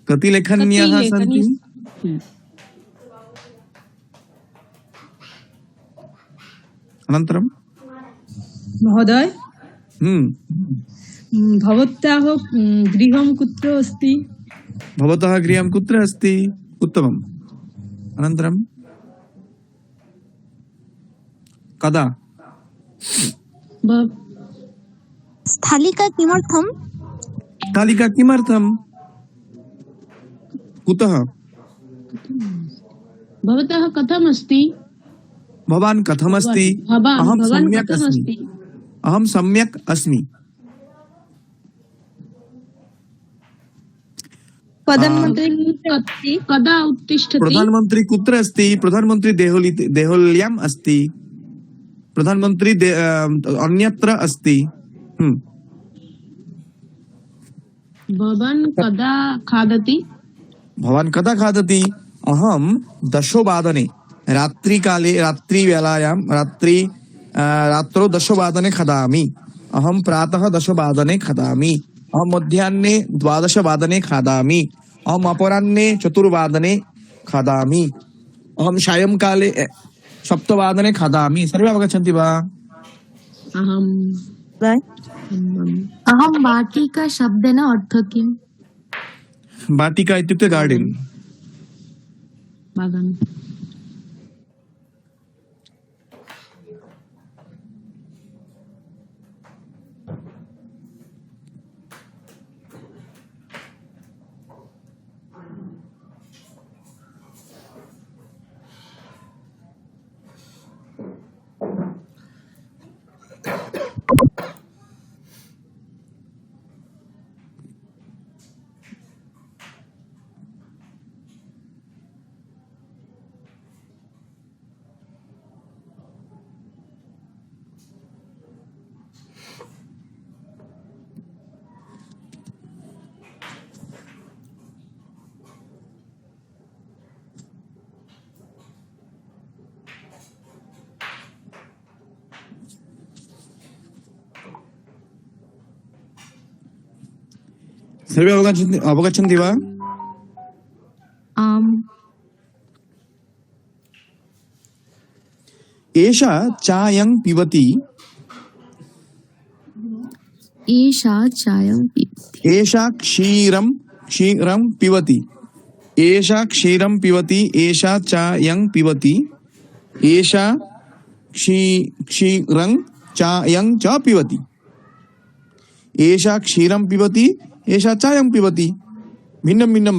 कति लेखन्यः कति सन्ति? लेखनी- अनन्तरं महोदय हम्म भवत्याः गृहं कुत्र अस्ति? भवतः गृहं कुत्र अस्ति? उत्तमम्। अनन्तरं कदा, भ- स्थालिका किमर्थम्? तालिका किमर्थं, कुतः, भवतः कथम् अस्ति? भवान् कथमस्ति? भवान् अहं भवान् सम्यक् कथम् अस्मि, अस्ति? अहं सम्यक् अस्मि। प्रधानमन्त्री कुत्र अस्ति? कदा उत्तिष्ठति? प्रधानमन्त्री कुत्र अस्ति? प्रधानमन्त्री देहल्याम् अस्ति, प्रधानमन्त्री अन्यत्र अस्ति। भवान् कदा खादति? भवान् कदा खादति? अहं 10 रात्रिकाले, रात्रिवेलायां, रात्रौ 10 खादामि। अहं प्रातः 10 खादामि, अहं मध्याह्ने 12 खादामि, अहम् अपराह्ने 4 खादामि, अहं सायंकाले 7 खादामि। सर्वे अवगच्छन्ति वा? अहम् अहं वाटिका शब्देन अर्थ किम्? वाटिका इत्युक्ते गार्डन्। बागान। सर्वे अवगच्छन्ति वा? आम्। एषा चायं पिबति, एषा चायं पिबति। एषा क्षीरं पिबति, एषा क्षीरं पिबति, एषा चायं पिबति, एषा क्षीरं चायं च पिबति, एषा क्षीरं पिबति, एषा चायं पिबति। भिन्नं भिन्नं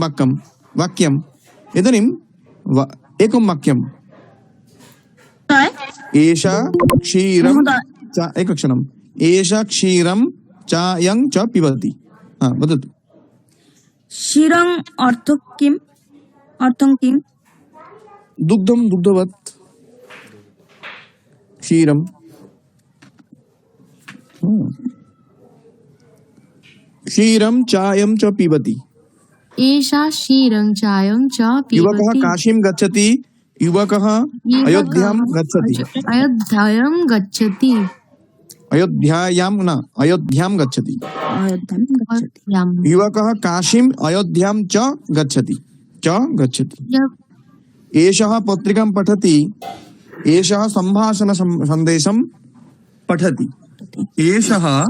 वाक्यम्। इदानीं एकं वाक्यम्। एषा क्षीरं एकक्षणम्, एषा क्षीरं चायं च पिबति। वदतु। क्षीरं अर्थं किम्? दुग्धं, दुग्धवत् क्षीरं। क्षीरं चायं च पिबति। एषा क्षीरं चायं च युवकः पिबति। काशीं गच्छति, युवकः अयोध्यां गच्छति, अयोध्यां गच्छति। अयोध्यायां न, अयोध्यां गच्छति। अयोध्यां। युवकः काशीं अयोध्यां च गच्छति। एषः पत्रिकां पठति, एषः सम्भाषण सन्देशं पठति, एषः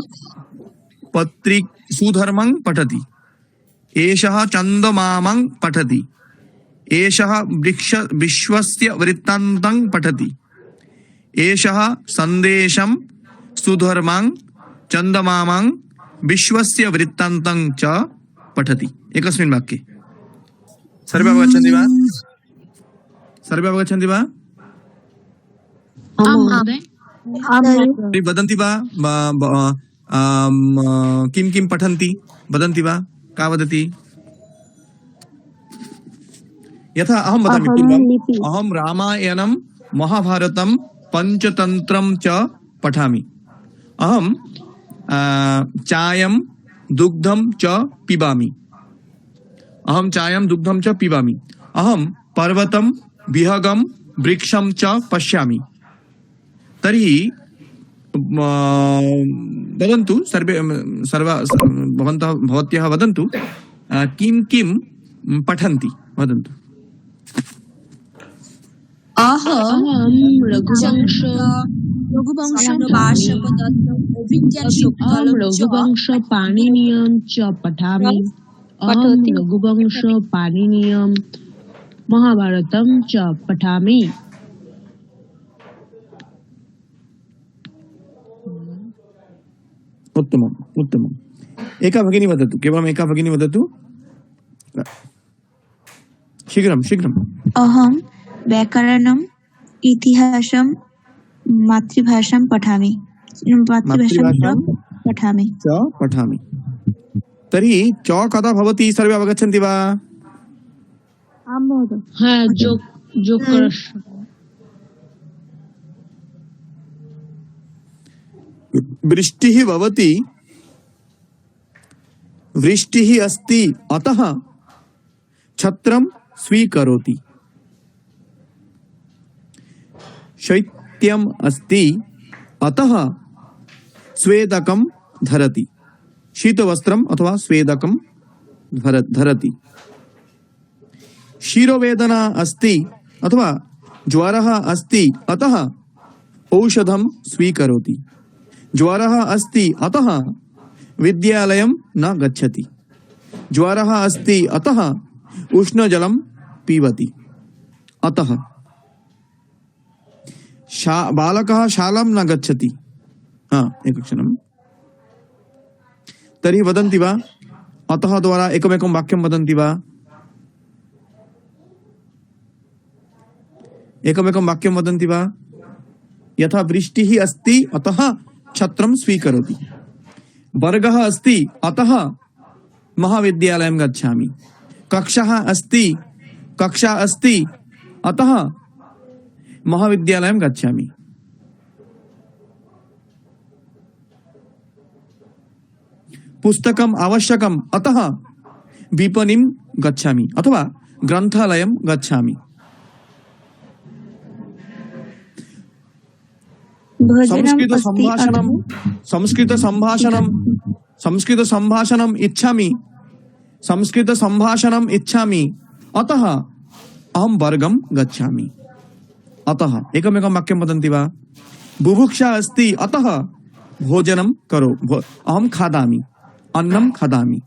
सुधर्मं पठति, एषः चन्दमामं पठति, एषः विश्वस्य वृत्तान्तं पठति, एषः सन्देशं सुधर्मं चन्दमामं विश्वस्य वृत्तान्तं च पठति। एकस्मिन् वाक्ये। सर्वे अवगच्छन्ति वा? सर्वे अवगच्छन्ति वा? आम् महोदय। वदन्ति वा किं किं पठन्ति वदन्ति वा का वदति यथा अहं वदामि पूर्वम् अहं रामायणं महाभारतं पञ्चतन्त्रं च पठामि अहं चायं दुग्धं च पिबामि अहं चायं दुग्धं च पिबामि अहं पर्वतं विहगं वृक्षं च पश्यामि तर्हि वदन्तु भवन्तः भवत्यः वदन्तु किं किं पठन्ति वदन्तु अहं रघुवंश रघुवंश पाणिनीयं च पठामि अहं रघुवंश पाणिनीयं महाभारतं च पठामि उत्तमम् उत्तमम् एका भगिनी वदतु केवलम् एका भगिनी वदतु शीघ्रं शीघ्रम् अहं व्याकरणम् इतिहासं मातृभाषां पठामि पठामि तर्हि च कदा भवति सर्वे अवगच्छन्ति वा हाँ जो वृष्टिः भवति वृष्टिः अस्ति अतः छत्रं स्वीकरोति शैत्यम् अस्ति अतः स्वेदकं धरति शीतवस्त्रम् अथवा स्वेदकं धरति शिरोवेदना अस्ति अथवा ज्वरः अस्ति अतः औषधं स्वीकरोति ज्वरः अस्ति अतः विद्यालयं न गच्छति ज्वरः अस्ति अतः उष्णजलं पीबति अतः बालकः शालां न गच्छति एकक्षणं तर्हि वदन्ति वा अतः द्वारा एकमेकं वाक्यं वदन्ति वा एकमेकं वाक्यं वदन्ति वा यथा वृष्टिः अस्ति अतः छत्रं स्वीकरोति वर्गः अस्ति अतः महाविद्यालयं गच्छामि कक्षा अस्ति अतः महाविद्यालयं गच्छामि पुस्तकम् आवश्यकम् अतः विपणिं गच्छामि अथवा ग्रन्थालयं गच्छामि संस्कृत संभाषणम् इच्छामि अतः अहं वर्गं गच्छामि अतः एकमेकं वाक्यं वदन्ति वा बुभुक्षा अस्ति अतः भोजनं अहं खादामि अन्नं खादामि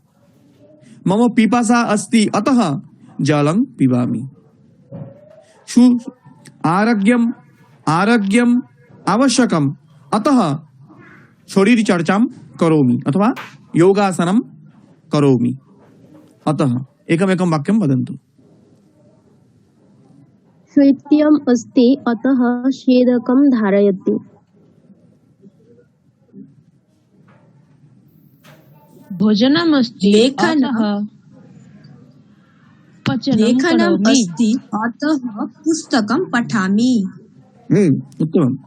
मम पिपासा अस्ति अतः जलं पिबामि आरोग्यम् आवश्यकम् अतः शरीरचर्चां करोमि अथवा योगासनं करोमि अतः एकमेकं वाक्यं वदन्तु शैत्यम् अस्ति अतः स्वेदकं धारयति भोजनम् अस्ति अतः लेखनम् अस्ति अतः पुस्तकं पठामि उत्तमम्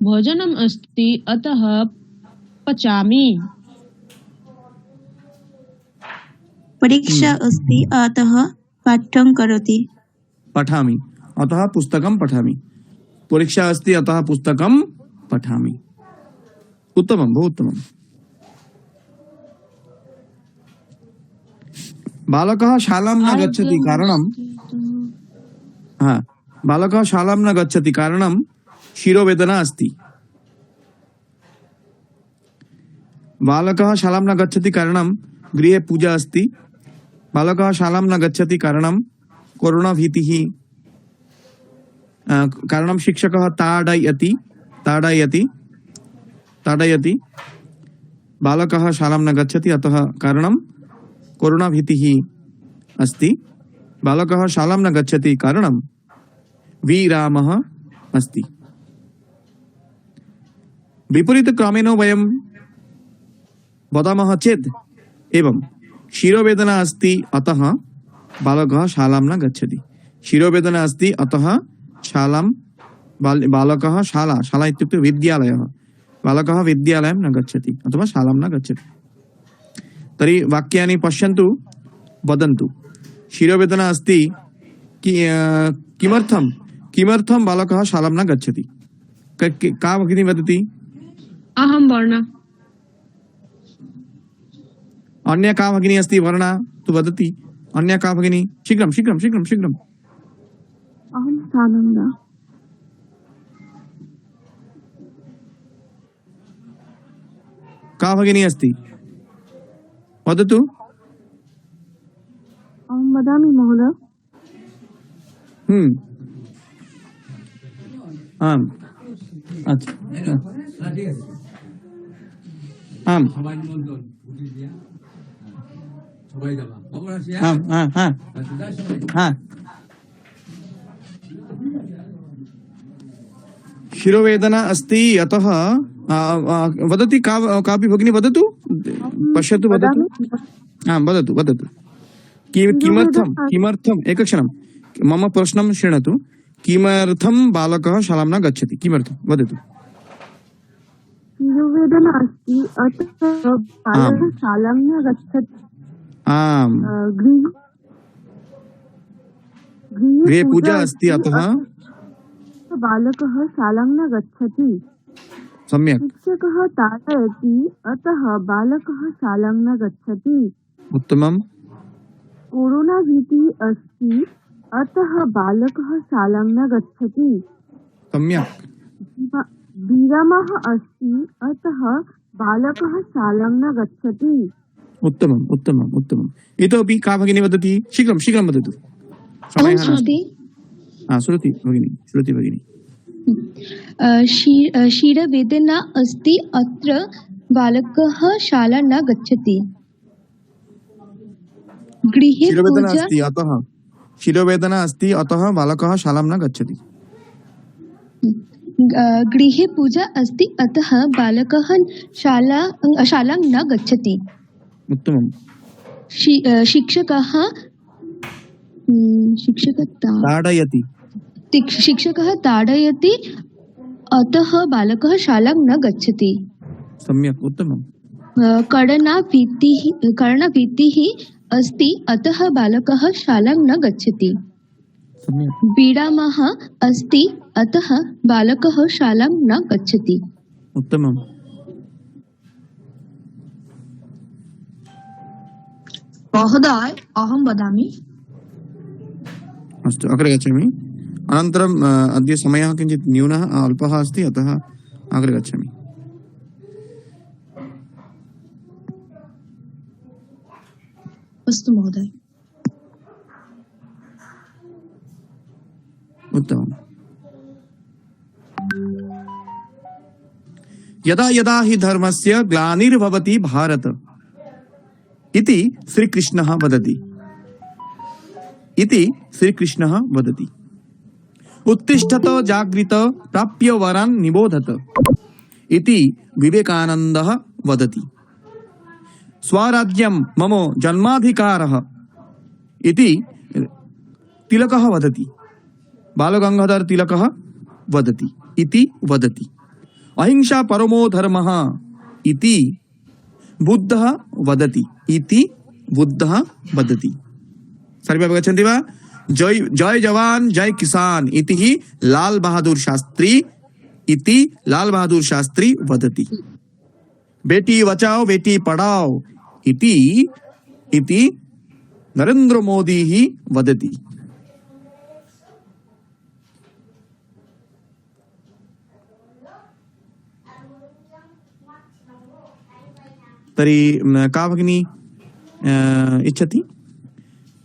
भोजनम् अस्ति अतः पचामि परीक्षा अस्ति अतः पाठं करोति पठामि अतः पुस्तकं पठामि परीक्षा अस्ति अतः पुस्तकं पठामि उत्तमं बहु उत्तमम् बालकः शालां न गच्छति कारणं बालकः शालां न गच्छति कारणं शिरोवेदना अस्ति बालकः शालां न गच्छति कारणं गृहे पूजा अस्ति बालकः शालां न गच्छति कारणं कोरोना भीतिः कारणं शिक्षकः ताडयति बालकः शालां न गच्छति अतः कारणं कोरोना भीतिः अस्ति बालकः शालां न गच्छति कारणं विरामः अस्ति। विपरीतक्रमेण वयं वदामः चेत् एवं शिरोवेदना अस्ति अतः बालकः शालां न गच्छति। शिरोवेदना अस्ति अतः शालां बालकः शाला इत्युक्ते विद्यालयः, बालकः विद्यालयं न गच्छति अथवा शालां न गच्छति। तर्हि वाक्यानि पश्यन्तु, वदन्तु। शिरोवेदना अस्ति किमर्थं बालकः शालां न गच्छति? का भगिनी वदति? अहं वर्णा। अन्य का भगिनी अस्ति? वर्णा तु वदति। अन्य का भगिनी? शीघ्रं शीघ्रं शीघ्रं शीघ्रम्। अहं सानन्दा। का भगिनी अस्ति? वदतु। अहं वदामि महोदय। आम्, अच्छा, आम्, शिरोवेदना अस्ति अतः वदति कापि भगिनी वदतु, पश्यतु, वदतु। वदतु वदतु। किमर्थम् एकक्षणं मम प्रश्नं शृणोतु। किमर्थं बालकः शालां न गच्छति? किमर्थं वदतु। शिरोवेदना अस्ति अतः बालकः शालां न गच्छति। आम्, गृहे पूजा अस्ति अतः बालकः शालां न गच्छति। सम्यक्, शिक्षकः ताडयति अतः बालकः शालां न गच्छति। उत्तमम्। कोरोना भीतिः अस्ति अतः बालकः शालां न गच्छति। सम्यक्, विरामः अस्ति अतः बालकः शालां न गच्छति। उत्तमम् उत्तमम् उत्तमम्। इतोपि का भगिनी वदति? शीघ्रं शीघ्रं वदतु। समयः नास्ति। श्रुति भगिनी, श्रुति भगिनी। शिरोवेदना अस्ति अत्र बालकः शाला न गच्छति। गृहे शिरोवेदना अस्ति अतः बालकः शालां न गच्छति। गृहे पूजा अस्ति अतः बालकः शालां न गच्छति। उत्तमम्। शिक्षकः ताडयति अतः बालकः शालां न गच्छति। सम्यक्, उत्तमम्। कर्णभीतिः अस्ति अतः बालकः शालां न गच्छति। विरामः अस्ति अतः बालकः शालां न गच्छति। उत्तमम्। महोदय, अहं वदामि। अस्तु, अग्रे गच्छामि। अनन्तरम् अद्य समयः किञ्चित् न्यूनः अल्पः अस्ति, अतः अग्रे गच्छामि। अस्तु महोदय। उत्तमम्। यदा यदा हि धर्मस्य ग्लानिर्भवति भारत इति श्रीकृष्णः वदति। उत्तिष्ठत जागृत प्राप्य वरान् निबोधत इति विवेकानन्दः वदति। स्वराज्यं मम जन्माधिकारः इति तिलकः वदति। बालगंगाधर तिलकः वदति। अहिंसा परमो धर्मः इति बुद्धः वदति। सर्वे अवगच्छन्ति वा? जय जवान जय किसान इति हि लाल बहादुर शास्त्री वदति। बेटी बचाओ बेटी पढ़ाओ इति नरेंद्र मोदी ही वदति। तर्हि का भगिनी इच्छति?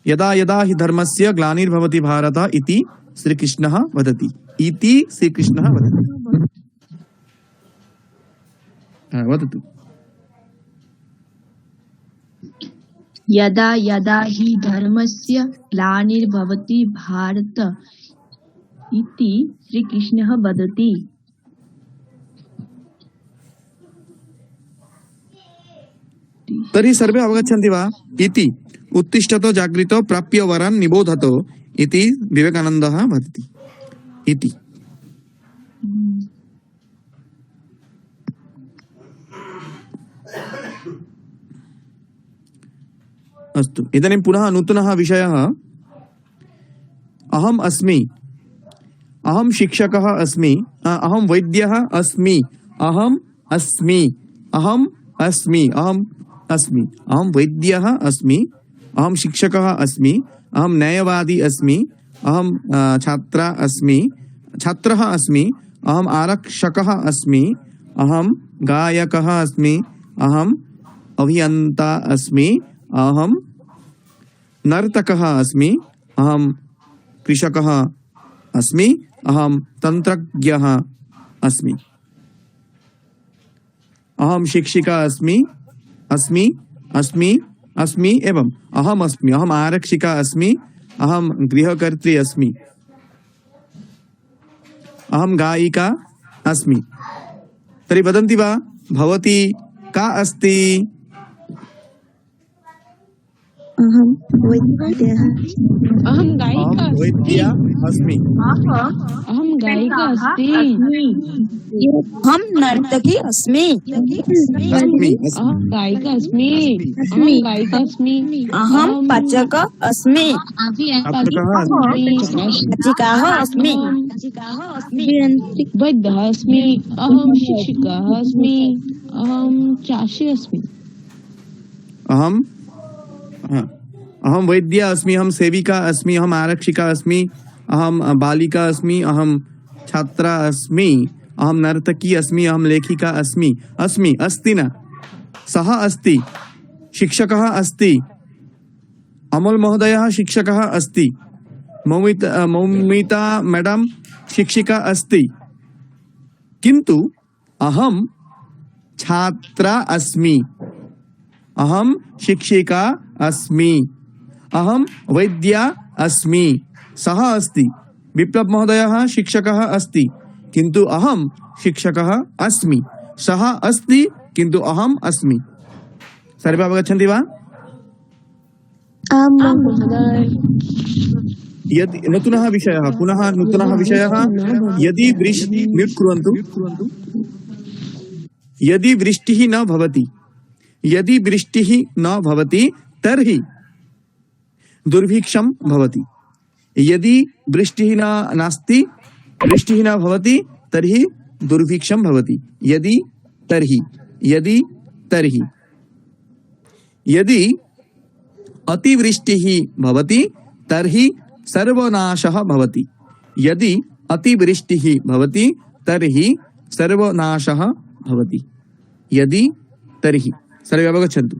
यदा यदा हि धर्मस्य ग्लानिर्भवति भारत इति श्रीकृष्णः वदति। वदतु। यदा यदा हि धर्मस्य ग्लानिर्भवति भारत इति श्रीकृष्णः वदति। तर्हि सर्वे अवगच्छन्ति वा? इति उत्तिष्ठतो जागृतो प्राप्य वरान् निबोधतो इति विवेकानन्दः वदति। इति अस्तु, इदानीं पुनः नूतनः विषयः। अहम् अस्मि, अहं शिक्षकः अस्मि, अहं वैद्यः अस्मि, अहम् अस्मि, अहम् अस्मि, अहम् अस्मि, अहं वैद्यः अस्मि, अहं शिक्षकः अस्मि, अहं न्यायवादी अस्मि, अहं छात्रा अस्मि, छात्रः अस्मि, अहम् आरक्षकः अस्मि, अहं गायकः अस्मि, अहम् अभियन्ता अस्मि, अहं नर्तकः अस्मि, अहं कृषकः अस्मि, अहं तन्त्रज्ञः अस्मि, अहं शिक्षिका अस्मि, अस्मि, अस्मि, अस्मि एवं अहम् अस्मि, अहम् आरक्षिका अस्मि, अहं गृहकर्त्री अस्मि, अहं गायिका अस्मि। तर्हि वदन्ति वा भवती का अस्ति? अहं वैद्यः अहं गायिका अस्मि। वैद्या अस्मि। अहं गायिका अस्मि। हम नर्तकी अस्मि। अस्मि, अहं गायिका अस्मि। अहं गायिका अस्मि। अहम पाचक अस्मि। छात्रः अस्मि। पाचिकाः अस्मि। वैद्यः अस्मि। अहं शिक्षिका अस्मि। अहं चाषी अस्मि। अहं वैद्या अस्मि, अहं सेविका अस्मि, अहम् आरक्षिका अस्मि, अहं बालिका अस्मि, अहं छात्रा अस्मि, अहं नर्तकी अस्मि, अहं लेखिका अस्मि। अस्मि अस्ति न? सः अस्ति, शिक्षकः अस्ति, अमल महोदयः शिक्षकः अस्ति, मौमिता मैडम शिक्षिका अस्ति, किन्तु अहं छात्रा अस्मि, अहं शिक्षिका अस्मि, अहं वैद्या अस्मि। सः अस्ति, विप्लव महोदयः शिक्षकः अस्ति, किन्तु अहं शिक्षकः अस्मि। सः अस्ति, किन्तु अहम् अस्मि। सर्वे अवगच्छन्ति वा? आम् महोदय। यदि नूतनः विषयः, पुनः नूतनः विषयः। यदि वृष्टि म्यूट् कुर्वन्तु। यदि वृष्टिः न भवति, यदि वृष्टिः न भवति तर्हि दुर्भिक्षं भवति। यदि वृष्टिः नास्ति, वृष्टिः न भवति तर्हि दुर्भिक्षं भवति। यदि तर्हि, यदि तर्हि, यदि अतिवृष्टिः भवति तर्हि सर्वनाशः भवति। यदि अतिवृष्टिः भवति तर्हि सर्वनाशः भवति। यदि तर्हि सर्वे अवगच्छन्तु।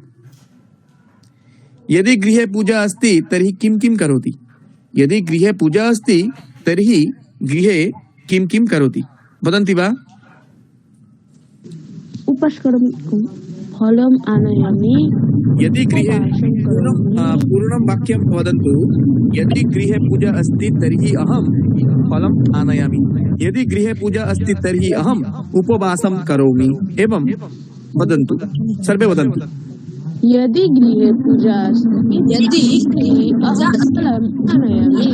यदि गृहे पूजा अस्ति तर्हि किं किं करोति? यदि गृहे पूजा अस्ति तर्हि गृहे किं किं करोति? वदन्ति वा? उपस्करोमि, फलम् आनयामि। यदि गृहे पूर्णं वाक्यं वदन्तु। यदि गृहे पूजा अस्ति तर्हि अहं फलम् आनयामि। यदि गृहे पूजा अस्ति तर्हि अहम् उपवासं करोमि। एवं वदन्तु, सर्वे वदन्तु। यदि गृहे पूजा अस्ति तर्हि अहं फलम् आनयामि।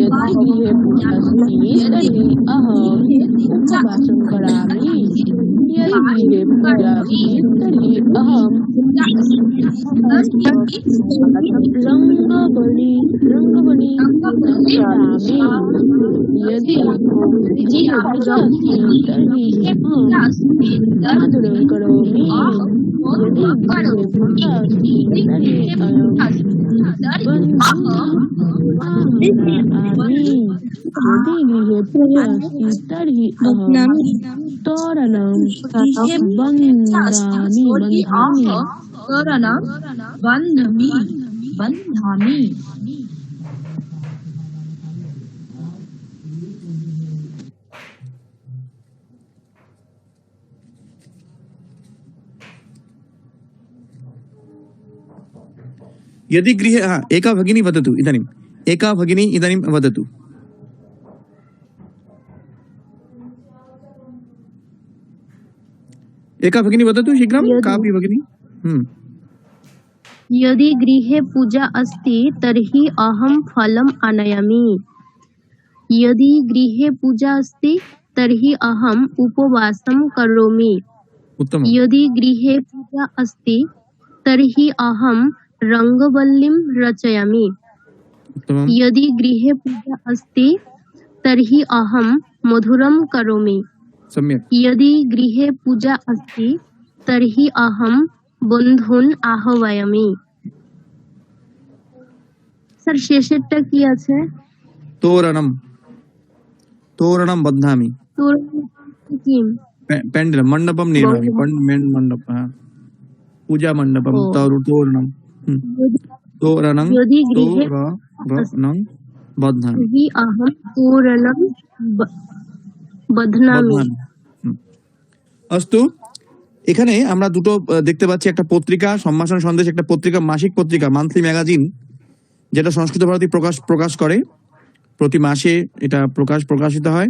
यदि गृहे पूजा अस्ति तर्हि अहम् उपवासं करोमि। यदि गृहे पूजा अस्ति तर्हि अहं रङ्गवल्ली गच्छामि। यदि गृहे पूजा अस्ति तर्हि अहं माधुर्यं करोमि। यदि गृहे पूजा अस्ति तर्हि यदि गृहे पूजा अस्ति तर्हि अहं तोरणं बन्धामि। यदि गृहे एका भगिनी वदतु। इदानीम् एका भगिनी इदानीं वदतु। एका भगिनी वदतु शीघ्रं कापि भगिनी। यदि गृहे पूजा अस्ति तर्हि अहं फलम् आनयामि। यदि गृहे पूजा अस्ति तर्हि अहम् उपवासं करोमि। उत्तमम्। यदि गृहे पूजा अस्ति तर्हि अहं रङ्गवल्लीं रचयामि। उत्तमम्। यदि गृहे पूजा अस्ति तर्हि अहं मधुरं करोमि। सम्यक्। यदि गृहे पूजा अस्ति तर्हि अहं বন্ধুন আহ্বায়ামি। স্যার শেষেরটা কি আছে? तोरणं तोरणं बध्नामि। তোরণ কি? पेण्डलं मण्डपं निर्मामि। मण्डप पूजा मण्डपं तोरणं तोरणं यदि गृहे तोरणं बध्नामि। तर्हि अहं तोरणं বধ্নামি। अस्तु, এখানে আমরা দুটো দেখতে পাচ্ছি, একটা পত্রিকা সম্ভাষণ সন্দেশ, একটা পত্রিকা, মাসিক পত্রিকা, মান্থলি ম্যাগাজিন, যেটা সংস্কৃত ভারতী প্রকাশ করে প্রতি মাসে। এটা প্রকাশিত হয়।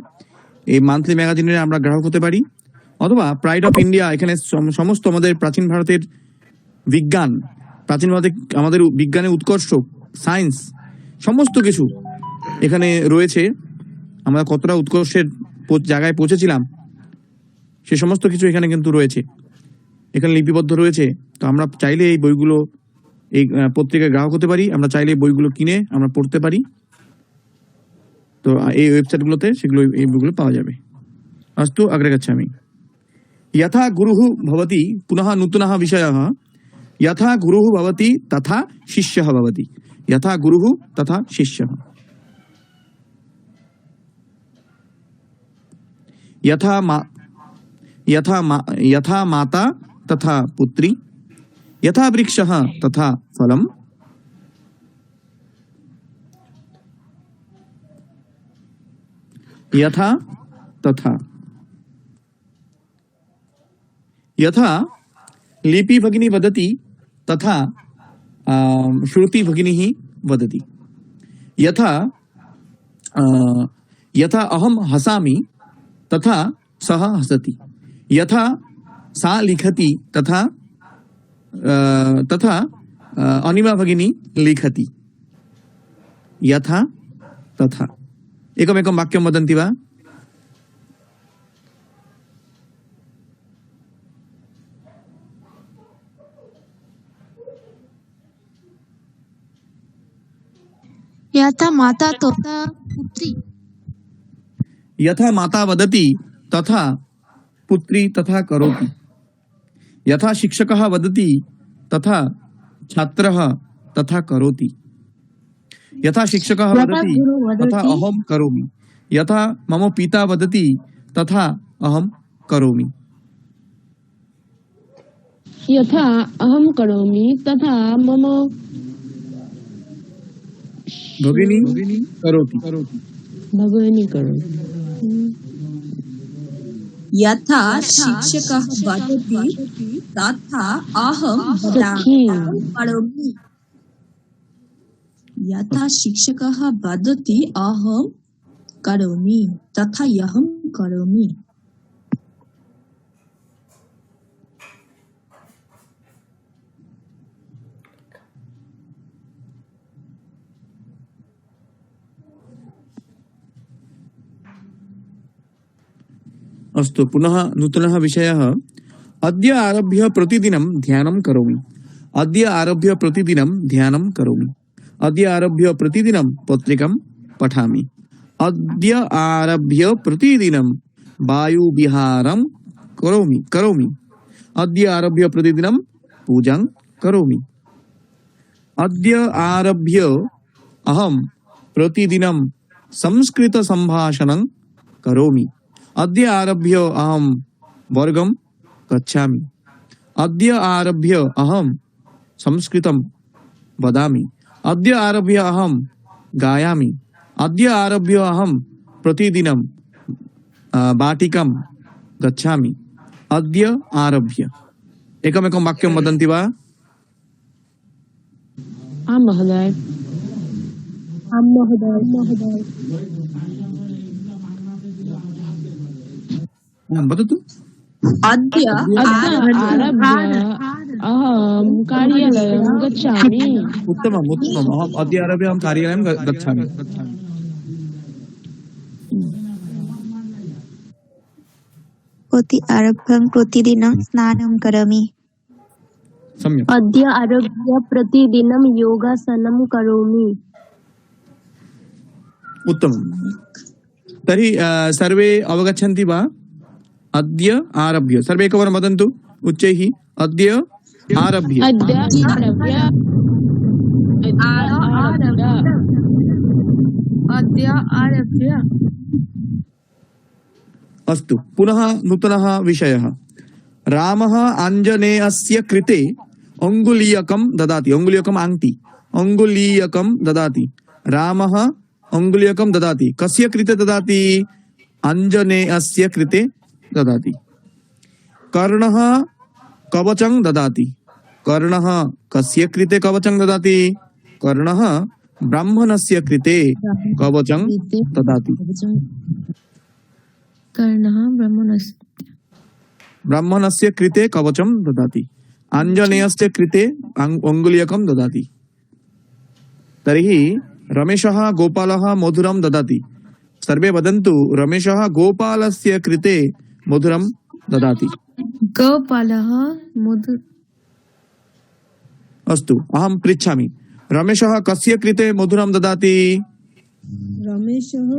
এই মান্থলি ম্যাগাজিনের আমরা গ্রাহক হতে পারি, অথবা প্রাইড অফ ইন্ডিয়া, এখানে সমস্ত আমাদের প্রাচীন ভারতের বিজ্ঞান, প্রাচীন ভারতে আমাদের বিজ্ঞানের উৎকর্ষ, সায়েন্স, সমস্ত কিছু এখানে রয়েছে। আমরা কতটা উৎকর্ষের জায়গায় পৌঁছেছিলাম সে সমস্ত কিছু এখানে কিন্তু রয়েছে, এখানে লিপিবদ্ধ রয়েছে। তো আমরা চাইলে এই বইগুলো, এই পত্রিকার গ্রাহক হতে পারি, আমরা চাইলে এই বইগুলো কিনে আমরা পড়তে পারি। তো এই ওয়েবসাইটগুলোতে সেগুলো, এই বইগুলো পাওয়া যাবে। अस्तु अग्रे गच्छामि। यथा गुरुः भवति पुनः नूतनः विषयः, यथा गुरुः भवति तथा शिष्यः भवति। यथा गुरुः तथा शिष्यः। यथा माता तथा पुत्री, यथा वृक्षः तथा फलम्। यथा तथा। यथा लिपि भगिनी वदति तथा श्रुति भगिनी वदति। यथा अहम हसामि तथा सः हसति। यथा सा लिखति तथा अनिमा भगिनी लिखति। यथा तथा। एकमेकं वाक्यं वदन्ति वा? यथा माता तथा पुत्री। यथा माता वदति तथा पुत्री तथा करोति। यथा शिक्षकः वदति तथा छात्रः तथा करोति। यथा शिक्षकः वदति तथा अहं करोमि। यथा मम पिता वदति तथा अहं करोमि। यथा अहं करोमि तथा मम भगिनी करोति। भगिनी करोति। यथा शिक्षकः वदति तथा अहं करोमि। यथा शिक्षकः वदति अहं करोमि तथा अहं करोमि। अस्तु, पुनः नूतनः विषयः। अद्य आरभ्य प्रतिदिनं ध्यानं करोमि। अद्य आरभ्य प्रतिदिनं ध्यानं करोमि। अद्य आरभ्य प्रतिदिनं पत्रिकां पठामि। अद्य आरभ्य प्रतिदिनं वायुविहारं करोमि। अद्य आरभ्य प्रतिदिनं पूजां करोमि। अद्य आरभ्य अहं प्रतिदिनं संस्कृत संभाषणं करोमि। अद्य आरभ्य अहं वर्गं गच्छामि। अद्य आरभ्य अहं संस्कृतं वदामि। अद्य आरभ्य अहं गायामि। अद्य आरभ्य अहं प्रतिदिनं वाटिकां गच्छामि। अद्य आरभ्य। एकमेकं वाक्यं वदन्ति वा? आं महोदय। आं महोदय। वदतु। अद्य आरभ्य अहं कार्यालयं गच्छामि। उत्तमम् उत्तमम्, अहम् अद्य आरभ्य अहं कार्यालयं गच्छामि। अद्य आरभ्य प्रतिदिनं स्नानं करोमि। सम्यक्। अद्य आरभ्य प्रतिदिनं योगासनं करोमि। उत्तमम्। तर्हि सर्वे अवगच्छन्ति वा? अद्य आरभ्य, सर्वे एकवारं वदन्तु उच्चैः, अद्य आरभ्य। अद्य आरभ्य अद्य आरभ्य। अस्तु, पुनः नूतनः विषयः। रामः आञ्जनेयस्य कृते अङ्गुलीयकं ददाति, अङ्गुलीयकम् आङ्क्ति, अङ्गुलीयकं ददाति। रामः अङ्गुलीयकं ददाति, कस्य कृते ददाति? आञ्जनेयस्य कृते ददाति। कर्णः कवचं ददाति, कर्णः कस्य कृते कवचं ददाति? कर्णः ब्राह्मणस्य कृते कवचं ददाति। कर्णः ब्राह्मणस्य कृते कवचं ददाति, आञ्जनेयस्य कृते अङ्गुलीयकं ददाति। तर्हि रमेशः गोपालः मधुरं ददाति, सर्वे वदन्तु रमेशः गोपालस्य कृते मधुरं ददाति। गोपालः मधुर। अस्तु, अहं पृच्छामि, रमेशः कस्य कृते मधुरं ददाति?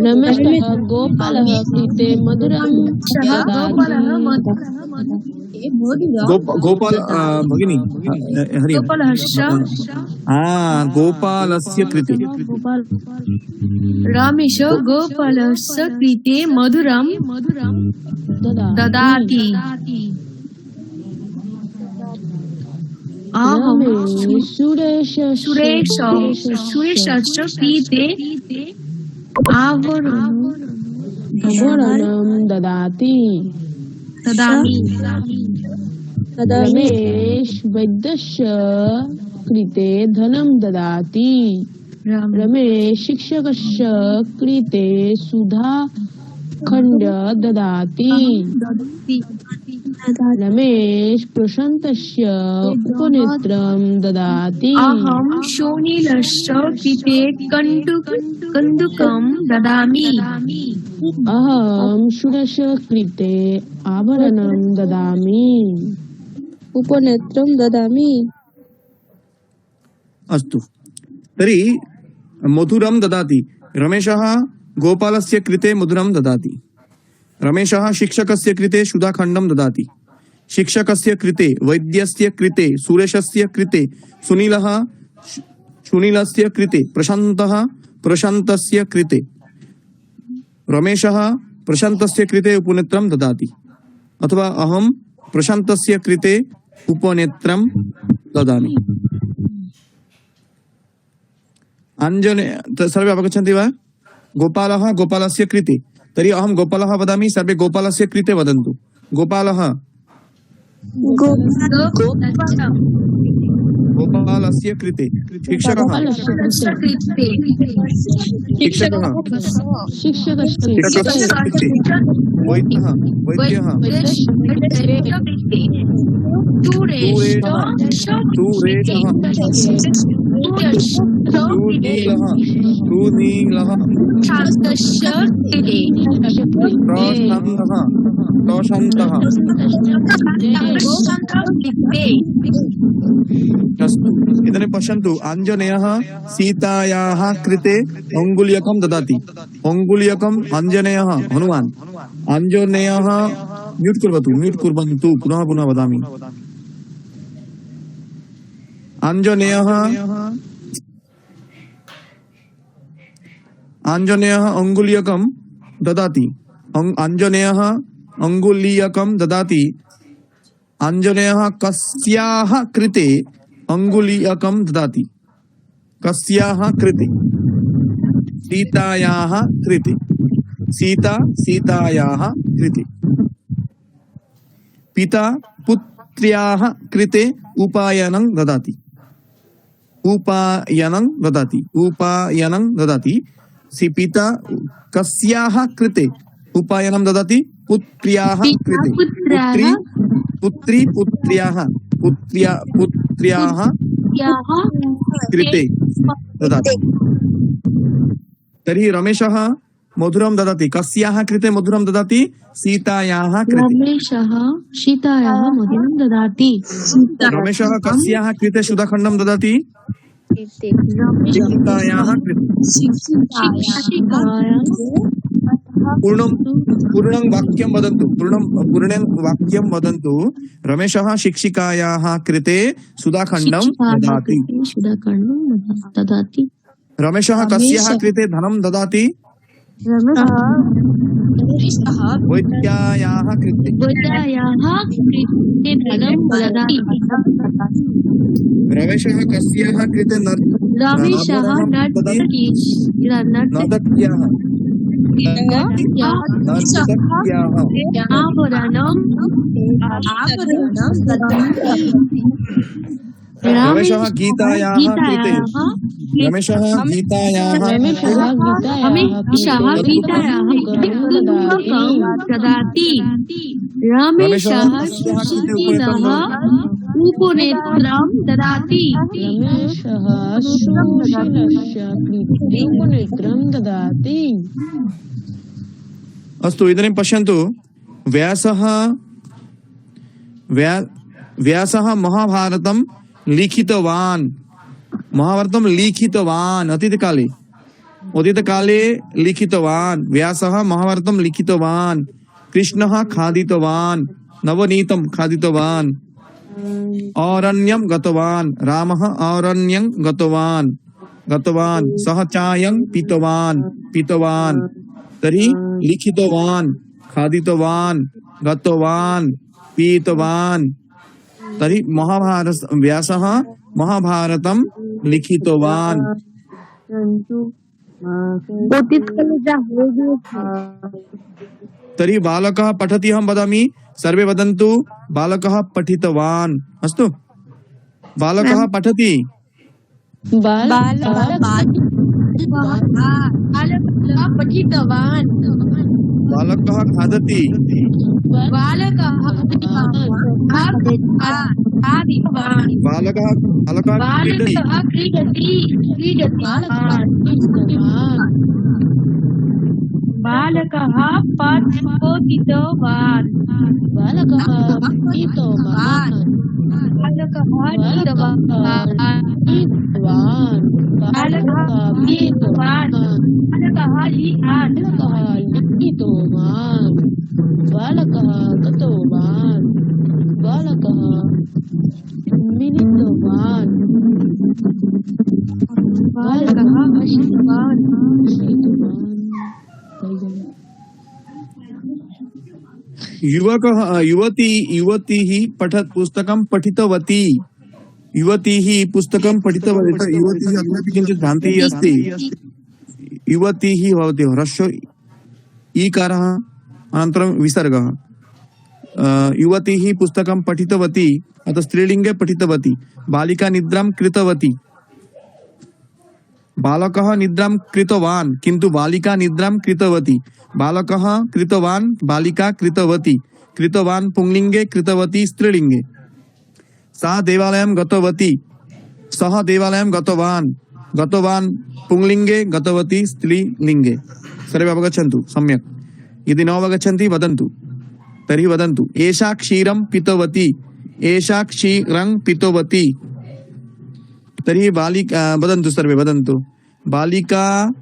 रमेशः गोपालः कृते मधुरं गोपाल भगिनी हरि गोपालस्य कृते। रमेश गोपालस्य कृते मधुरं ददाति। अहं सुरेशस्य कृते आभरणं ददामि। रमेश वैद्यस्य कृते धनं ददाति। रमेश शिक्षकस्य कृते सुधाखण्ड ददाति। रमेश प्रशान्तस्य उपनेत्रं ददाति। अहं सुनीलस्य कृते कन्दुकं ददामि। अहं सुरस्य कृते आभरणं ददामि, उपनेत्रं ददामि। अस्तु, तर्हि मधुरं ददाति, रमेशः गोपालस्य कृते मधुरं ददाति। रमेशः शिक्षकस्य कृते सुधाखण्डं ददाति। शिक्षकस्य कृते, वैद्यस्य कृते, सुरेशस्य कृते, सुनीलस्य कृते, प्रशान्तस्य कृते, रमेशः प्रशान्तस्य कृते उपनेत्रं ददाति, अथवा अहं प्रशान्तस्य कृते उपनेत्रं ददामि। सर्वे अवगच्छन्ति वा? गोपालः गोपालस्य कृते, तर्हि अहं गोपालः वदामि, सर्वे गोपालस्य कृते वदन्तु। गोपालः गोपालस्य कृते, शिक्षकः शिक्षकस्य कृते, वैद्यः सुनीलः प्रशान्तः। अस्तु, इदानीं पश्यन्तु, आञ्जनेयः सीतायाः कृते अङ्गुलीयकं ददाति। अङ्गुलीयकम् आञ्जनेयः, हनुमान्, आञ्जनेयः म्यूट् कुर्वन्तु, पुनः वदामि। आञ्जनेयः अङ्गुलीयकं ददाति। आञ्जनेयः अङ्गुलीयकं ददाति। आञ्जनेयः कस्याः कृते अङ्गुलीयकं ददाति? कस्याः कृते? सीतायाः कृते। सीतायाः कृते। पिता पुत्र्याः कृते उपायनं ददाति। पिता कस्याः कृते उपायनं ददाति? पुत्र्याः कृते पुत्र्याः कृते ददाति। तर्हि रमेशः मधुरं ददाति। कस्याः कृते मधुरं ददाति? सीतायाः कृते। रमेशः सीतायाः मधुरं ददाति। रमेशः कस्याः कृते सुधाखण्डं ददाति? सीतायाः कृते। पूर्णं वाक्यं वदन्तु। रमेशः शिक्षिकायाः कृते सुधाखण्डं ददाति। रमेशः कस्याः कृते धनं ददाति? वैद्यायाः कृते। रमेशः कस्याः कृते रमेशः गीतायाः कृते ददाति। रमेशः सुशीलाः उपनेत्रं ददाति। अस्तु, इदानीं पश्यन्तु। व्यासः महाभारतं लिखितवान् अतीतकाले लिखितवान्। व्यासः महाभारतं लिखितवान्। कृष्णः खादितवान्, नवनीतं खादितवान्। अरण्यं गतवान्, रामः अरण्यं गतवान्। सः चायं पीतवान्। तर्हि लिखितवान्, खादितवान्, गतवान्, पीतवान्। तर्हि व्यासः महाभारतं लिखितवान्। तर्हि बालकः पठति। अहं वदामि, सर्वे वदन्तु। बालकः पठितवान्। अस्तु, बालकः पठति। पठितवान्। बालकः खादति। बालकः क्रीडति। बालकः पठितवान्। युवती पुस्तकं पठितवती। युवती पुस्तकं पठितवती। युवती अत्रापि किञ्चित् भ्रान्तिः अस्ति। युवती भवति ह्रस्व ईकारः अनन्तरं विसर्गः। युवती पुस्तकं पठितवती, अतः स्त्रीलिङ्गे पठितवती। बालिका निद्रां कृतवती। बालकः निद्रां कृतवान्, किन्तु बालिका निद्रां कृतवती। बालकः कृतवान्, बालिका कृतवती। कृतवान् पुंलिङ्गे, कृतवती स्त्रीलिङ्गे। सा देवालयं गतवती। सः देवालयं गतवान् पुंलिङ्गे, गतवती स्त्रीलिङ्गे। सर्वे अवगच्छन्तु सम्यक्। यदि न अवगच्छन्ति वदन्तु। तर्हि वदन्तु। एषा क्षीरं पीतवती। तर्हि वदन्तु सर्वे वदन्तु। बालिका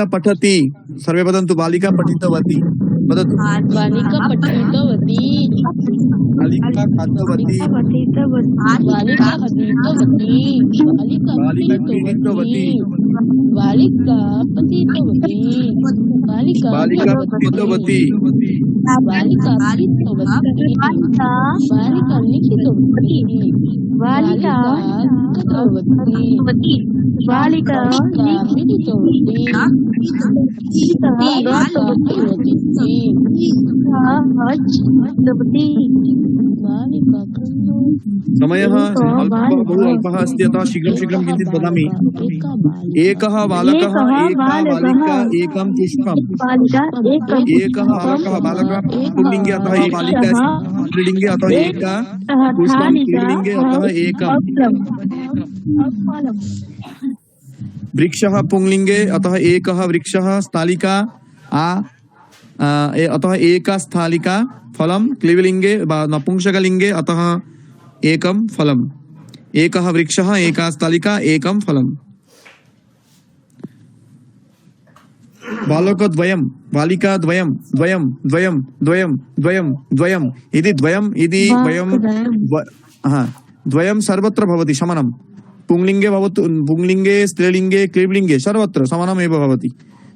पठति। सर्वे वदन्तु। बालिका पठितवती। वदतु। बालिका पठितवती। बालिका खादितवती। बालिका पठितवती। बालिका क्रीडितवती। बालिका पठितवती। बालिका पठितवती। बालिका लिखितवती। बालिका बालिका मिलितवती समयः बहु अल्पः अस्ति अतः शीघ्रं शीघ्रं किञ्चित् वदामि। एकः बालकः एका बालिका एकं पुष्पम्। एकः बालकः बालकः पुल्लिङ्गे अतः एक बालिका स्त्रीलिङ्गे अतः एका पुष्पं स्त्रीलिङ्गे अतः एकम्। वृक्षः पुंलिङ्गे अतः एकः वृक्षः स्थालिका अतः एका स्थालिका फलं क्लीवलिङ्गे नपुंसकलिङ्गे अतः एकं फलम्। एकः वृक्षः एका स्थालिका एकं फलम्। बालकद्वयं बालिकाद्वयं द्वयं द्वयं द्वयं द्वयं द्वयम् इति द्वयम् इति द्वयं सर्वत्र भवति समानं। पुंलिङ्गे भवतु पुंलिङ्गे स्त्रीलिङ्गे क्लीवलिङ्गे सर्वत्र समानमेव भवति।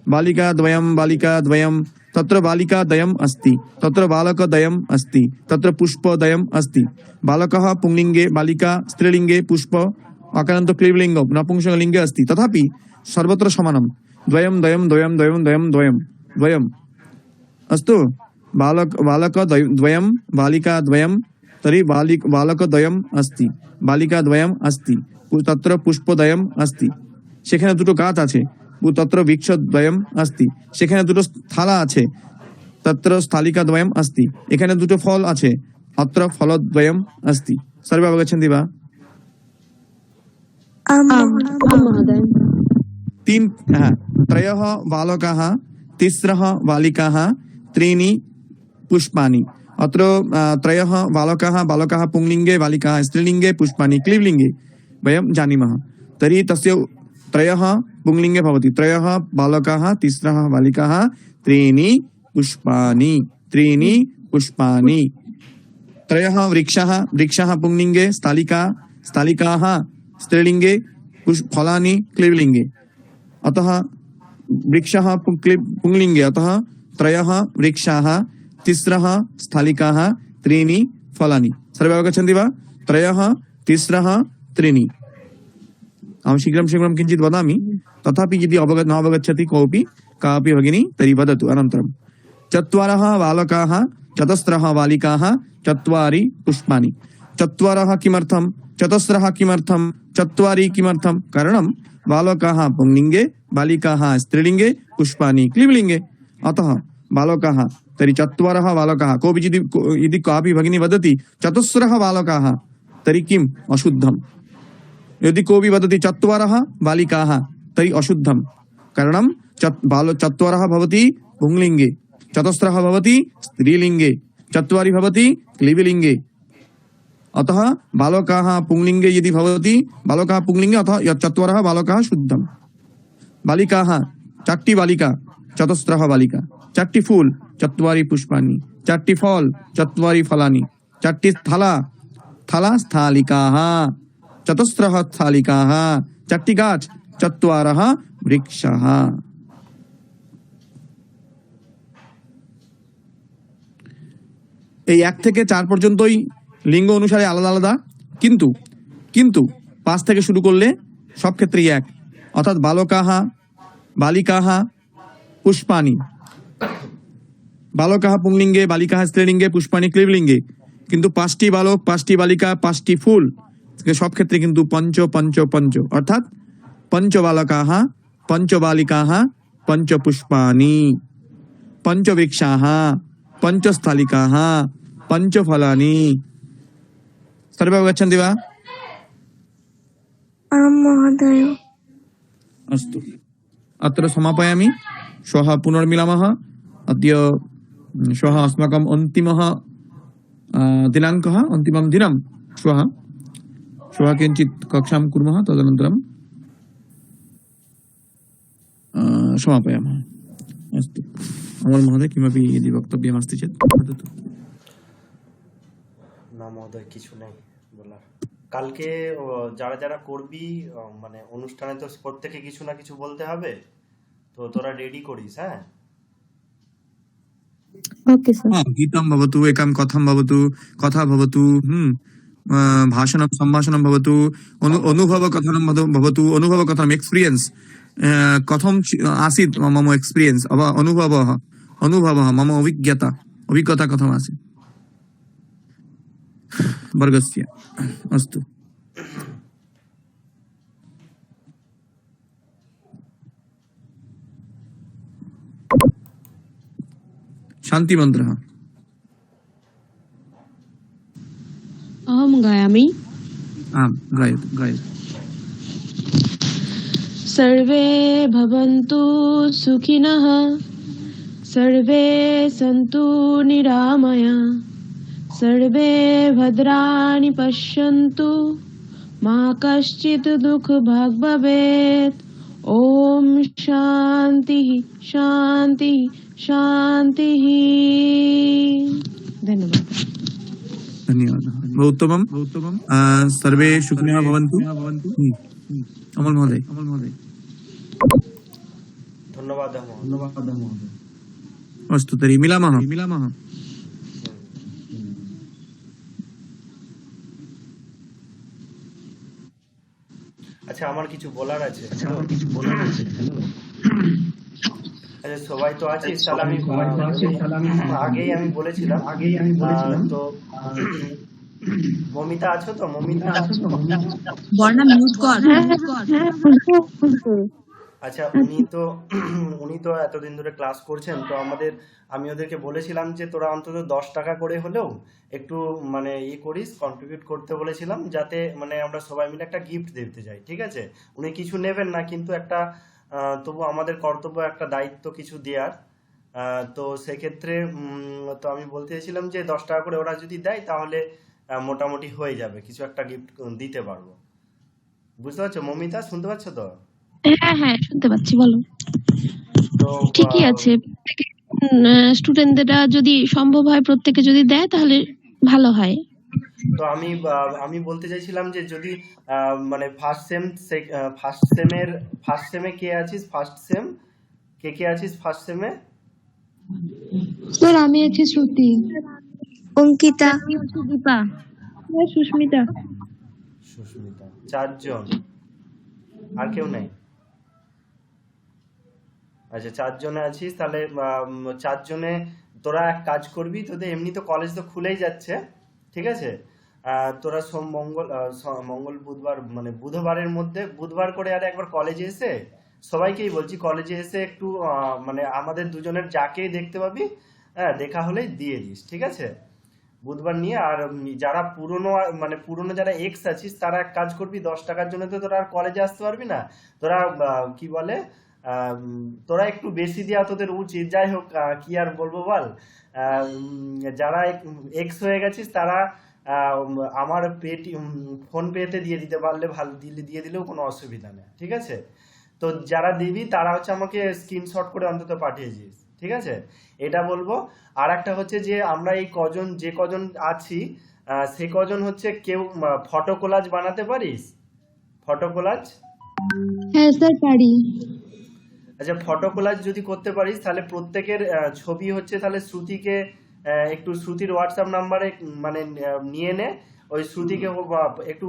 बालिकाद्वयं तत्र बालिकाद्वयम् अस्ति, तत्र बालकद्वयम् अस्ति, तत्र पुष्पद्वयम् अस्ति। बालकः पुंलिङ्गे बालिका स्त्रीलिङ्गे पुष्प अकारन्त क्लीवलिङ्ग नपुंसकलिङ्गे अस्ति, तथापि सर्वत्र समानं। द्वयं द्वयं द्वयं द्वयं द्वयं द्वयं द्वयम् अस्तु। बालकद्वयं बालिकाद्वयं तर्हि बालकद्वयम् अस्ति, बालिकाद्वयम् अस्ति, तत्र पुष्पद्वयम् अस्ति, সেখানে দুটো গাছ আছে। तत्र वृक्षद्वयम् अस्ति, সেখানে দুটো থালা আছে। तत्र स्थालिकाद्वयम् अस्ति, এখানে দুটো ফল আছে। अत्र फलद्वयम् अस्ति। सर्वे अवगच्छन्ति वा? त्रयः बालकाः तिस्रः बालिकाः त्रीणि पुष्पाणि। अत्र त्रयः बालकाः पुंलिङ्गे बालिकाः स्त्रीलिङ्गे पुष्पाणि क्लीवलिङ्गे वयं जानीमः। तर्हि तस्य त्रयः पुंलिङ्गे भवति, त्रयः बालकाः तिस्रः बालिकाः त्रीणि पुष्पाणि त्रीणि पुष्पाणि। त्रयः वृक्षः पुंलिङ्गे स्थालिकाः स्त्रीलिङ्गे फलानि क्लीवलिङ्गे अतः वृक्षः पुंलिङ्गे अतः त्रयः वृक्षाः तिस्रः स्थालिकाः त्रीणि फलानि। सर्वे अवगच्छन्ति वा? त्रयः तिस्रः त्रीणि। अहं शीघ्रं शीघ्रं किञ्चित् वदामि, तथापि यदि न अवगच्छति कोऽपि कापि भगिनी तर्हि वदतु अनन्तरं। चत्वारः बालकाः चतस्रः बालिकाः चत्वारि पुष्पाणि। चत्वारः किमर्थं? चतस्रः किमर्थं? चत्वारि किमर्थं? कारणं बालकाः पुंलिङ्गे बालिकाः स्त्रीलिङ्गे पुष्पाणि क्लीवलिङ्गे अतः बालकाः। तर्हि चत्वारः बालकाः कोऽपि यदि कापि भगिनी वदति चतस्रः बालकाः तर्हि किम्? अशुद्धम्। यदि कोऽपि वदति चत्वारः बालिकाः तर्हि अशुद्धं, कारणं चत्वारः भवति पुंलिङ्गे, चतस्रः भवति स्त्रीलिङ्गे, चत्वारि भवति क्लीवलिङ्गे। अतः बालकाः पुंलिङ्गे यदि भवति बालकाः पुंलिङ्गे अतः चत्वारः बालकाः शुद्धं। बालिकाः चारटी बालिका चतस्रः बालिका, चारटी फूल चत्वारि पुष्पाणि, चारटी फल चत्वारि फलानि, चारटी थला स्थालिकाः चतस्रः स्थालिकाः, चारटी गाछ चत्वारः वृक्षः। এই 1 থেকে 4 পর্যন্তই লিঙ্গ অনুসারে আলাদা আলাদা, কিন্তু 5 থেকে শুরু করলে সব ক্ষেত্রেই এক, অর্থাৎ বালকাः বালিকাः পুষ্পাণি। বালকাः পুংলিঙ্গে বালিকাः স্ত্রীলিঙ্গে পুষ্পাণি ক্লীবলিঙ্গে, কিন্তু 5টি বালক 5টি বালিকা 5টি ফুল সব ক্ষেত্রে কিন্তু পঞ্চ পঞ্চ পঞ্চ, অর্থাৎ পঞ্চবালকাः পঞ্চবালিকাः পঞ্চপুষ্পাণি পঞ্চবৃক্ষাः पञ्चस्थालिकाः पञ्चफलानि। सर्वे अवगच्छन्ति वा? आम् महोदय। अस्तु, अत्र समापयामि। श्वः पुनर्मिलामः। अद्य श्वः अस्माकम् अन्तिमः दिनाङ्कः, अन्तिमं दिनं श्वः किञ्चित् कक्षां कुर्मः, तदनन्तरं समापयामः। अस्तु, अमर महोदय किमपि यदि वक्तव्यमस्ति चेत् वदतु। না মহোদয় কিছু নেই বলার। কালকে যারা যারা করবি মানে অনুষ্ঠানে তো প্রত্যেকে কিছু না কিছু বলতে হবে, তো তোরা রেডি করিস। হ্যাঁ ओके सर। गीतं भवतु, एकं कथं भवतु, कथा भवतु, भाषणं सम्भाषणं भवतु अनुभवकथनं भवतु अनुभवकथनम् एक्स्पीरियन्स् कथं आसीत् मम एक्स्पीरियन्स् अनुभवः मम अभिज्ञता कथम् आसीत् वर्गस्य। अस्तु शान्तिमन्त्रः। अहं गायामि। आम् गायतु। सर्वे भवन्तु सुखिनः, सर्वे सन्तु निरामया, सर्वे भद्राणि पश्यन्तु, मा कश्चित् दुःखभाग् भवेत्। ॐ शान्तिः शान्तिः शान्तिः। धन्यवादः। बहु उत्तमम्। सर्वे सुखिनः भवन्तु। अमल महोदय। धन्यवादः महोदय। अस्तु तर्हि मिलामः। আচ্ছা আমার কিছু বলার আছে। আচ্ছা সবাই তো আছিস, তাহলে আমি আগেই আমি বলেছিলাম। তো মমিতা আছো তো? বর্ণা মিউট কর। আচ্ছা উনি তো এতদিন ধরে ক্লাস করছেন, তো আমি ওদেরকে বলেছিলাম যে তোরা অন্তত 10 টাকা করে হলেও একটু মানে করিস, কন্ট্রিবিউট করতে বলেছিলাম, যাতে মানে আমরা সবাই মিলে একটা গিফট দিতে যাই। ঠিক আছে, উনি কিছু নেবেন না, কিন্তু একটা তবু আমাদের কর্তব্য, একটা দায়িত্ব কিছু দেওয়ার। তো সেক্ষেত্রে তো আমি বলতে চাইছিলাম যে 10 টাকা করে ওরা যদি দেয় তাহলে মোটামুটি হয়ে যাবে, কিছু একটা গিফট দিতে পারবো। বুঝতে পারছো মমিতা? শুনতে পাচ্ছ তো? হ্যাঁ শুনতে পাচ্ছি, বলো। তো ঠিকই আছে, স্টুডেন্টরা যদি সম্ভব হয় প্রত্যেকে যদি দেয় তাহলে ভালো হয়। তো আমি বলতে চাইছিলাম যে যদি মানে ফার্স্ট সেমে কে আছিস? কে আছিস ফার্স্ট সেমে? স্যার আমি আছি শ্রুতি, অঙ্কিতা, দীপা, সুস্মিতা। 4 জন, আর কেউ নাই? আচ্ছা 4 জনে আছিস, তাহলে 4 জনে তোরা এক কাজ করবি, তোদের এমনি তো কলেজ তো খুলেই যাচ্ছে, ঠিক আছে? তোরা মঙ্গল বুধবার মানে বুধবারের মধ্যে, বুধবার করে আর একবার কলেজে এসে, সবাইকেই বলছি কলেজে এসে একটু মানে আমাদের দুজনের যাকেই দেখতে পাবি, হ্যাঁ দেখা হলেই দিয়ে দিস, ঠিক আছে? বুধবার নিয়ে। আর যারা পুরনো যারা এক্স আছিস তারা এক কাজ করবি, 10 টাকার জন্য তো তোরা আর কলেজে আসতে পারবি না, তোরা কি বলে তোরা একটু বেশি দেওয়া তোদের উচিত। যাই হোক, কি আর বলবো বল, যারা এক্স হয়ে গেছিস তারা আমার ফোন পেতে দিয়ে দিতে পারলে ভালো, দিয়ে দিলেও কোনো অসুবিধা নেই, ঠিক আছে? তো যারা দিবি তারা হচ্ছে আমাকে স্ক্রিনশট করে অন্তত পাঠিয়ে দিস, ঠিক আছে? এটা বলবো। আর একটা হচ্ছে যে আমরা এই যে কজন আছি সে কজন হচ্ছে কেউ ফটো কোলাজ বানাতে পারিস? Photo collage? হ্যাঁ স্যার পারি। আচ্ছা ফটো কোলাজ যদি করতে পারিস তাহলে প্রত্যেকের ছবি হচ্ছে, তাহলে শ্রুতিকে একটু শ্রুতির হোয়াটসঅ্যাপ নাম্বারে মানে নিয়ে নে, ওই শ্রুতিকে একটু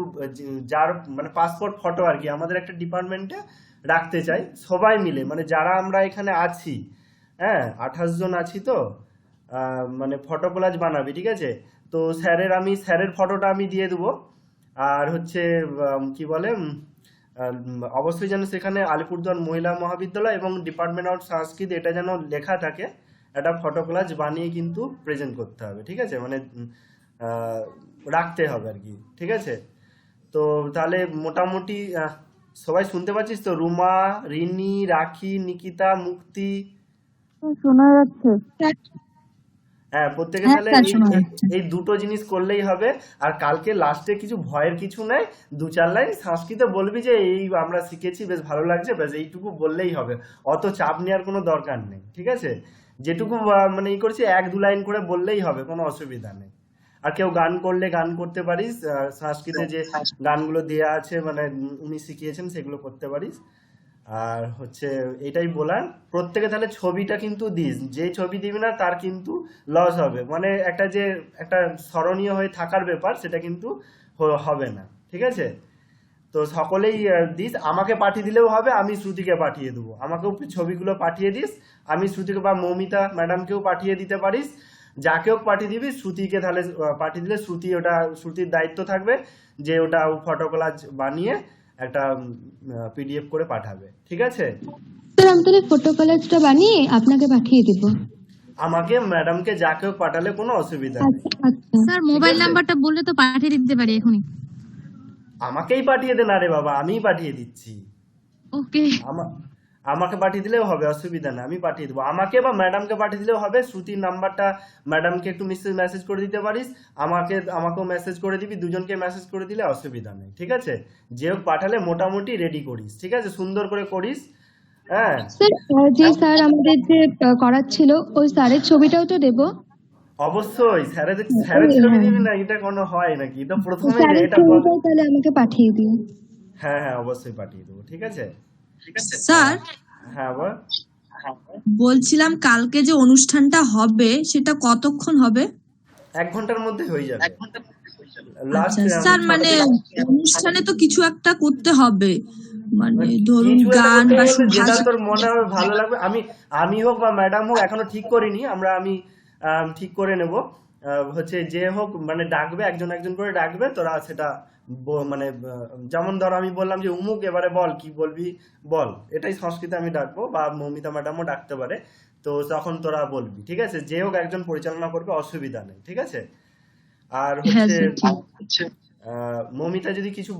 যার মানে পাসপোর্ট ফটো আর কি আমাদের একটা ডিপার্টমেন্টে রাখতে চাই সবাই মিলে, মানে যারা আমরা এখানে আছি, হ্যাঁ 28 জন আছি, তো মানে ফটো কোলাজ বানাবি, ঠিক আছে? তো স্যারের ফটোটা আমি দিয়ে দেবো। আর হচ্ছে কি বলে, অবশ্যই যেন সেখানে আলিপুরদুয়ার মহিলা মহাবিদ্যালয় এবং ডিপার্টমেন্ট অফ সংস্কৃতি এটা যেন লেখা থাকে, একটা ফটো কোলাজ বানিয়ে কিন্তু প্রেজেন্ট করতে হবে, ঠিক আছে? মানে রাখতে হবে আর কি, ঠিক আছে? তো তাহলে মোটামুটি সবাই শুনতে পাচ্ছিস তো? রুমা, রিনি, রাখি, নিকিতা, মুক্তি, শোনা যাচ্ছে? হ্যাঁ প্রত্যেকে তাহলে এই দুটো জিনিস করলেই হবে। আর কালকে লাস্টে কিছু ভয়ের কিছু নাই, 2-4 লাইন সংস্কৃত বলবি যে এই আমরা শিখেছি, বেশ ভালো লাগছে, বেশ এইটুকু বললেই হবে, অত চাপ নেওয়ার কোনো দরকার নেই, ঠিক আছে? যেটুকু মানে করছি 1-2 লাইন করে বললেই হবে, কোনো অসুবিধা নেই। আর কেউ গান করলে গান করতে পারিস, সংস্কৃতে যে গানগুলো দেওয়া আছে মানে উনি শিখিয়েছেন সেগুলো করতে পারিস। আর হচ্ছে এটাই বলার, প্রত্যেকে তাহলে ছবিটা কিন্তু দিস, যে ছবি দিবি না তার কিন্তু লস হবে, মানে একটা স্মরণীয় হয়ে থাকার ব্যাপার সেটা কিন্তু হবে না, ঠিক আছে? তো সকলেই দিস, আমাকে পাঠিয়ে দিলেও হবে, আমি শ্রুতিকে পাঠিয়ে দেবো। আমাকেও ছবিগুলো পাঠিয়ে দিস, আমি শ্রুতিকে বা মৌমিতা ম্যাডামকেও পাঠিয়ে দিতে পারিস, যাকেও পাঠিয়ে দিবি। শ্রুতিকে তাহলে পাঠিয়ে দিলে শ্রুতির দায়িত্ব থাকবে যে ওটা ফটো কোলাজ বানিয়ে একটা পিডিএফ করে পাঠাবে, ঠিক আছে? স্যার আমি তাহলে ফটো কলেজটা বানিয়ে আপনাকে পাঠিয়ে দিব। আমাকে ম্যাডামকে যাকেও পাঠালে কোনো অসুবিধা নেই। আচ্ছা আচ্ছা স্যার মোবাইল নাম্বারটা বললে তো পাঠিয়ে দিতে পারি এখনই। আমাকেই পাঠিয়ে দেন, আরে বাবা আমিই পাঠিয়ে দিচ্ছি। ওকে। আমাকে পাঠিয়ে দিলেও হবে, অসুবিধা না, আমি পাঠিয়ে দেবো। আমাকে বা ম্যাডামকে পাঠিয়ে দিলেও হবে। শ্রুতির নাম্বারটা ম্যাডামকে একটু মেসেজ করে দিতে পারিস, আমাকেও মেসেজ করে দিবি, দুজনকে মেসেজ করে দিলে অসুবিধা নেই, ঠিক আছে? যে হোক পাঠালে মোটামুটি রেডি করিস, ঠিক আছে? সুন্দর করে করিস, হ্যাঁ। স্যার যে স্যার আমাদের যে করাচ্ছিল ওই স্যারের ছবিটাও তো দেবো। অবশ্যই স্যারের ছবি দিবি না, এটা কোনো হয় নাকি? এটা প্রথমে স্যারের এটা বল। ছবিটাও তাহলে আমাকে পাঠিয়ে দিন। হ্যাঁ হ্যাঁ অবশ্যই পাঠিয়ে দেবো, ঠিক আছে? স্যার হ্যাঁ বল। বলছিলাম কালকে যে অনুষ্ঠানটা হবে সেটা কতক্ষণ হবে? 1 ঘন্টার মধ্যে হয়ে যাবে। আচ্ছা স্যার, মানে অনুষ্ঠানে তো কিছু একটা করতে হবে, মানে ধরুন গান বা যেটা তোর মনে হবে ভালো লাগবে। আমি হোক বা ম্যাডাম হোক এখনো ঠিক করিনি, আমি ঠিক করে নেব। হচ্ছে যে হোক মানে ডাকবে, একজন একজন করে ডাকবে, তোরা সেটা মানে যেমন ধরো আমি বললাম যে উমুক এবারে বল কি বলবি বল, এটাই সংস্কৃতে আমি ডাকবো, বা মৌমিতা ম্যাডামও ডাকতে পারে। তো তখন তোরা বলবি, ঠিক আছে? যে হোক একজন পরিচালনা করবে, অসুবিধা নেই, ঠিক আছে? আর হচ্ছে মৌমিতা যদি কিছু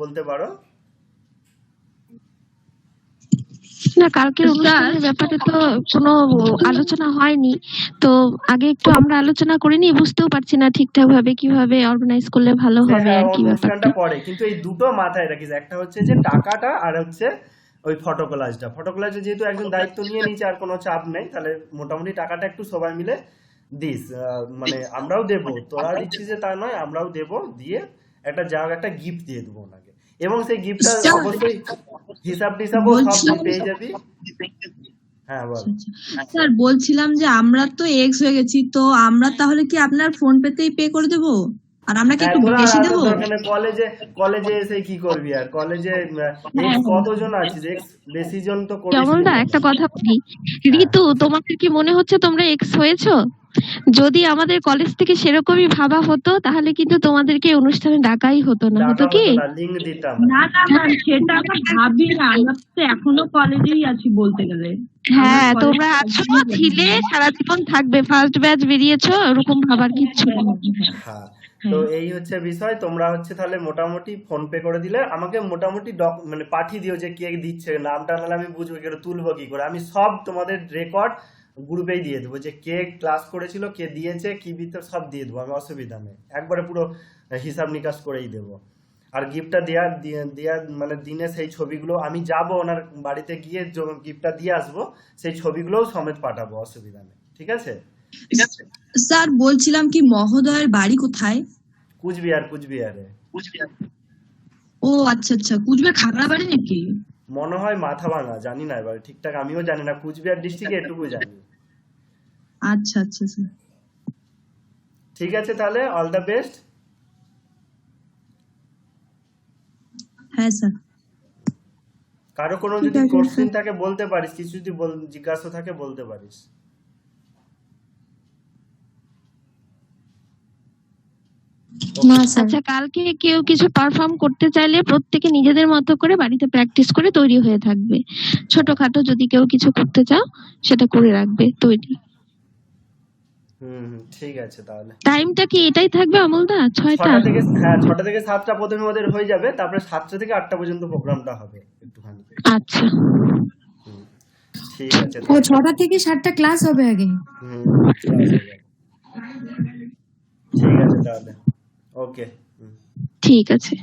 বলতে পারো। না, কালকের অনুষ্ঠানের ব্যাপারে তো কোনো আলোচনা হয়নি, তো আগে একটু আমরা আলোচনা করে নিই। বুঝতেও পারছি না ঠিকঠাক ভাবে কিভাবে অর্গানাইজ করলে ভালো হবে আর কি ব্যাপারটা। পরে কিন্তু এই দুটো মাথায় রাখিস, একটা হচ্ছে যে টাকাটা, আর হচ্ছে ওই ফটো কোলাজটা যেহেতু একজন দায়িত্ব নিয়ে নিচ্ছে আর কোনো চাপ নেই, তাহলে মোটামুটি টাকাটা একটু সবাই মিলে দিস। মানে আমরাও দেবো, তোরা দিচ্ছিস যে তা নয়, আমরাও দেবো, দিয়ে একটা গিফট দিয়ে দেবো ওনাকে। এবং সেই গিফটটা অবশ্যই হিসাব টিসাবও সব পেয়ে যাবি। হ্যাঁ বল। স্যার বলছিলাম যে আমরা তো এক্স হয়ে গেছি, তো আমরা তাহলে কি আপনার ফোন পেতেই পে করে দেবো? আর আমরা কি একটু বেশি দেবো? কলেজে এসে কি করবি? আর কলেজে কতজন আছিস? এক্স বেশি জন তো করিস। কেমনটা একটা কথা বলি, ঋতু তোমাদের কি মনে হচ্ছে তোমরা এক্স হয়েছো? যদি আমাদের কলেজ থেকে সেরকমই ভাবা হতো তাহলে কিন্তু তোমাদেরকে অনুষ্ঠানে ডাকাই হতো না, হতো কি? লিংক দিতাম না না ম্যাম, সেটা আমরা ভাবি না, আমরা তো এখনো কলেজেই আছি বলতে গেলে। হ্যাঁ তোমরা আছো, ছিলে, সারা জীবন থাকবে, ফার্স্ট ব্যাচ বেরিয়েছো, ওরকম ভাবার কিচ্ছু নেই। হ্যাঁ, তো এই হচ্ছে বিষয়। তোমরা হচ্ছে তাহলে মোটামুটি ফোন পে করে দিলে আমাকে মোটামুটি মানে পাঠিয়ে দিও যে কে দিচ্ছে, নামটা নাহলে আমি বুঝবো কি করে, তুলবো কি করে। আমি সব তোমাদের রেকর্ড গ্রুপেই দিয়ে দেবো, যে কে ক্লাস করেছিল, কে দিয়েছে, কি ভিতর সব দিয়ে দেবো আমি, অসুবিধা নেই। একবারে পুরো হিসাব নিকাশ করেই দেবো। আর গিফটটা দেওয়ার মানে দিনে সেই ছবিগুলো আমি যাব ওনার বাড়িতে গিয়ে গিফটটা দিয়ে আসবো, সেই ছবিগুলোও সমেত পাঠাবো, অসুবিধা নেই, ঠিক আছে? স্যার বলছিলাম কি মহোদয়ের বাড়ি কোথায়? কুচবিহারে। ও আচ্ছা আচ্ছা, কুচবিহার খাগড়াবাড়ি নাকি? মনে হয় মাথাভাঙা, জানি না এবার ঠিকঠাক, আমিও জানি না, কুচবিহার ডিস্ট্রিক্টে এটুকু জানি। আচ্ছা আচ্ছা স্যার, ঠিক আছে তাহলে, অল দ্য বেস্ট। হ্যাঁ স্যার। কারো কোনো যদি কোশ্চেন থাকে বলতে পারিস, কিছু যদি জিজ্ঞাসা থাকে বলতে পারিস। আচ্ছা, কালকে কেউ কিছু পারফর্ম করতে চাইলে প্রত্যেকে নিজেদের মতো করে বাড়িতে প্র্যাকটিস করে তৈরি হয়ে থাকবে। ছোটখাটো যদি কেউ কিছু করতে চাও সেটা করে রাখবে তৈরি। ঠিক আছে তাহলে। টাইমটা কি এটাই থাকবে অমলদা? 6টা থেকে? হ্যাঁ 6টা থেকে 7টা প্রথমে ওদের হয়ে যাবে, তারপরে 7টা থেকে 8টা পর্যন্ত প্রোগ্রামটা হবে একটুখানি। আচ্ছা ঠিক আছে। ও 6টা থেকে 7টা ক্লাস হবে আগে। ঠিক আছে তাহলে, ওকে। ঠিক আছে।